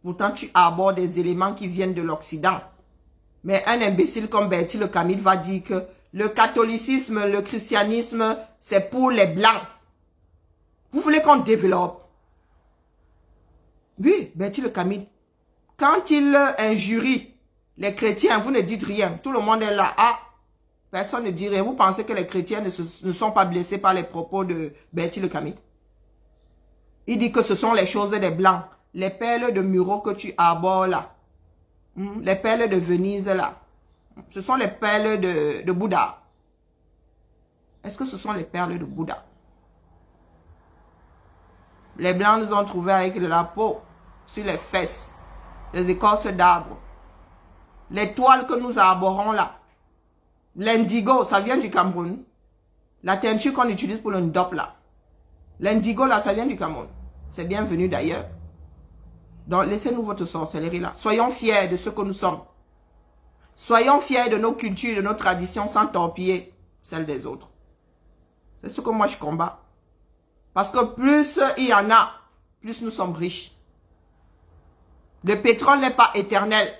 Pourtant, tu abordes des éléments qui viennent de l'Occident. Mais un imbécile comme Bertie Le Camille va dire que le catholicisme, le christianisme, c'est pour les blancs. Vous voulez qu'on développe? Oui, Bertie Le Camille. Quand il injurie les chrétiens, vous ne dites rien. Tout le monde est là. Ah, personne ne dit rien. Vous pensez que les chrétiens ne sont pas blessés par les propos de Bertie Le Camille? Il dit que ce sont les choses des blancs. Les perles de Muro que tu abordes là. Les perles de Venise là. Ce sont les perles de Bouddha. Est-ce que ce sont les perles de Bouddha? Les blancs nous ont trouvés avec de la peau sur les fesses, les écorces d'arbres. Les toiles que nous arborons là. L'indigo, ça vient du Cameroun. La teinture qu'on utilise pour le ndop là. L'indigo là, ça vient du Cameroun. C'est bien venu d'ailleurs. Donc laissez-nous votre sorcellerie là. Soyons fiers de ce que nous sommes. Soyons fiers de nos cultures, de nos traditions sans torpiller celles des autres. C'est ce que moi je combats. Parce que plus il y en a, plus nous sommes riches. Le pétrole n'est pas éternel.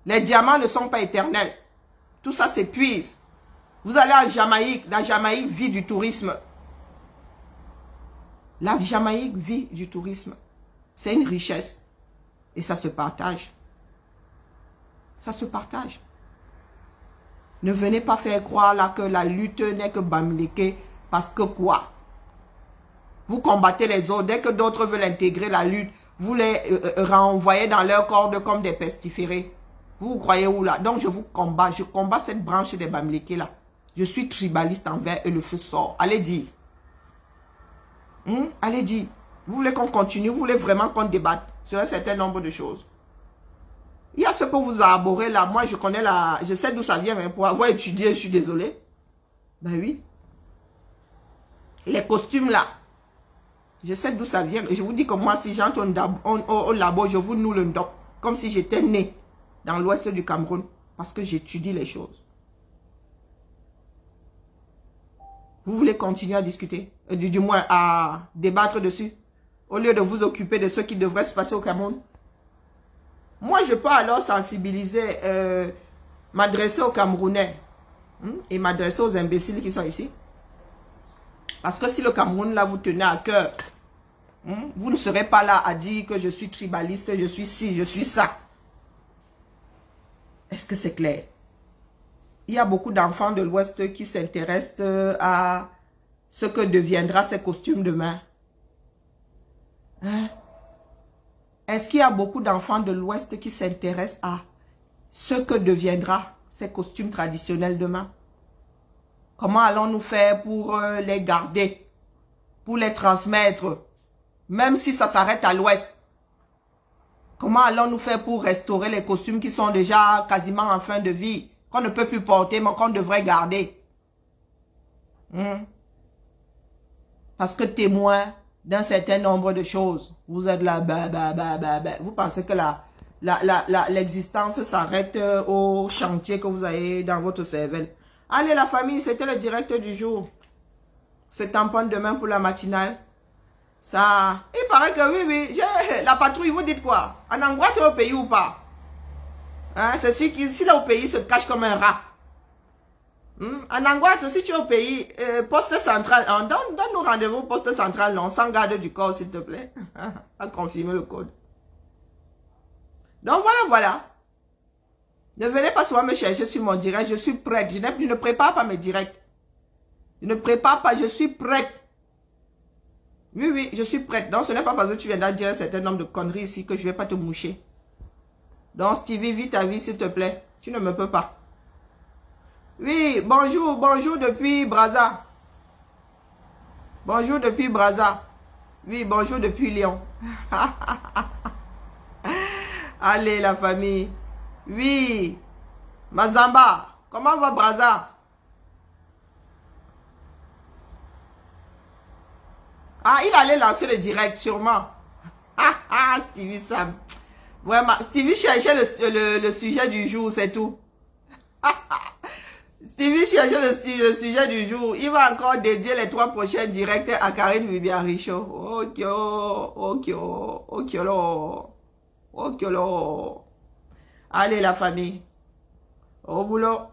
Les diamants ne sont pas éternels. Tout ça s'épuise. Vous allez en Jamaïque. La Jamaïque vit du tourisme. La Jamaïque vit du tourisme. C'est une richesse. Et ça se partage. Ça se partage. Ne venez pas faire croire là que la lutte n'est que Bamileke. Parce que quoi? Vous combattez les autres. Dès que d'autres veulent intégrer la lutte, vous les renvoyez dans leur corde comme des pestiférés. Vous croyez où là? Donc je vous combats. Je combats cette branche des Bamileke là. Je suis tribaliste envers eux. Le feu sort. Allez dire. Allez dire. Vous voulez qu'on continue? Vous voulez vraiment qu'on débatte sur un certain nombre de choses? Il y a ce que vous arborez là. Moi, je connais la... Je sais d'où ça vient. Hein, pour avoir étudié, je suis désolé. Ben oui. Les costumes là. Je sais d'où ça vient. Et je vous dis que moi, si j'entre au labo, je vous noue le ndop. Comme si j'étais né dans l'ouest du Cameroun. Parce que j'étudie les choses. Vous voulez continuer à discuter, du moins à débattre dessus, au lieu de vous occuper de ce qui devrait se passer au Cameroun. Moi, je peux alors sensibiliser, m'adresser aux Camerounais et m'adresser aux imbéciles qui sont ici. Parce que si le Cameroun, là, vous tenez à cœur, vous ne serez pas là à dire que je suis tribaliste, je suis ci, je suis ça. Est-ce que c'est clair? Il y a beaucoup d'enfants de l'Ouest qui s'intéressent à ce que deviendra ces costumes demain. Hein? Est-ce qu'il y a beaucoup d'enfants de l'Ouest qui s'intéressent à ce que deviendra ces costumes traditionnels demain? Comment allons-nous faire pour les garder, pour les transmettre, même si ça s'arrête à l'Ouest? Comment allons-nous faire pour restaurer les costumes qui sont déjà quasiment en fin de vie, qu'on ne peut plus porter, mais qu'on devrait garder? Parce que témoin d'un certain nombre de choses, vous êtes là, vous pensez que l'existence s'arrête au chantier que vous avez dans votre cervelle. Allez la famille, c'était le direct du jour. C'est tamponne demain pour la matinale. Ça, il paraît que oui, la patrouille, vous dites quoi? En Angoisse, tu es au pays ou pas? Hein, c'est sûr qu'ici, là, au pays, se cache comme un rat. En Angoisse, si tu es au pays, poste central, donne-nous rendez-vous poste central, on s'en garde du corps, s'il te plaît. À confirmer le code. Donc voilà. Ne venez pas souvent me chercher sur mon direct, je suis prête. Je ne prépare pas mes directs. Je ne prépare pas, je suis prête. Oui, je suis prête. Donc, ce n'est pas parce que tu viendras dire un certain nombre de conneries ici que je ne vais pas te moucher. Donc, Stevie, vis ta vie, s'il te plaît. Tu ne me peux pas. Oui, bonjour depuis Brazza. Bonjour depuis Brazza. Oui, bonjour depuis Lyon. Allez, la famille. Oui. Mazamba, comment va Brazza? Ah, il allait lancer le direct, sûrement. Stevie Sam. Vraiment, Stevie cherchait le sujet du jour, c'est tout. Stevie cherchait le sujet du jour. Il va encore dédier les 3 prochains directs à Karine Vivian Richaud. Ok. Allez, la famille. Au boulot.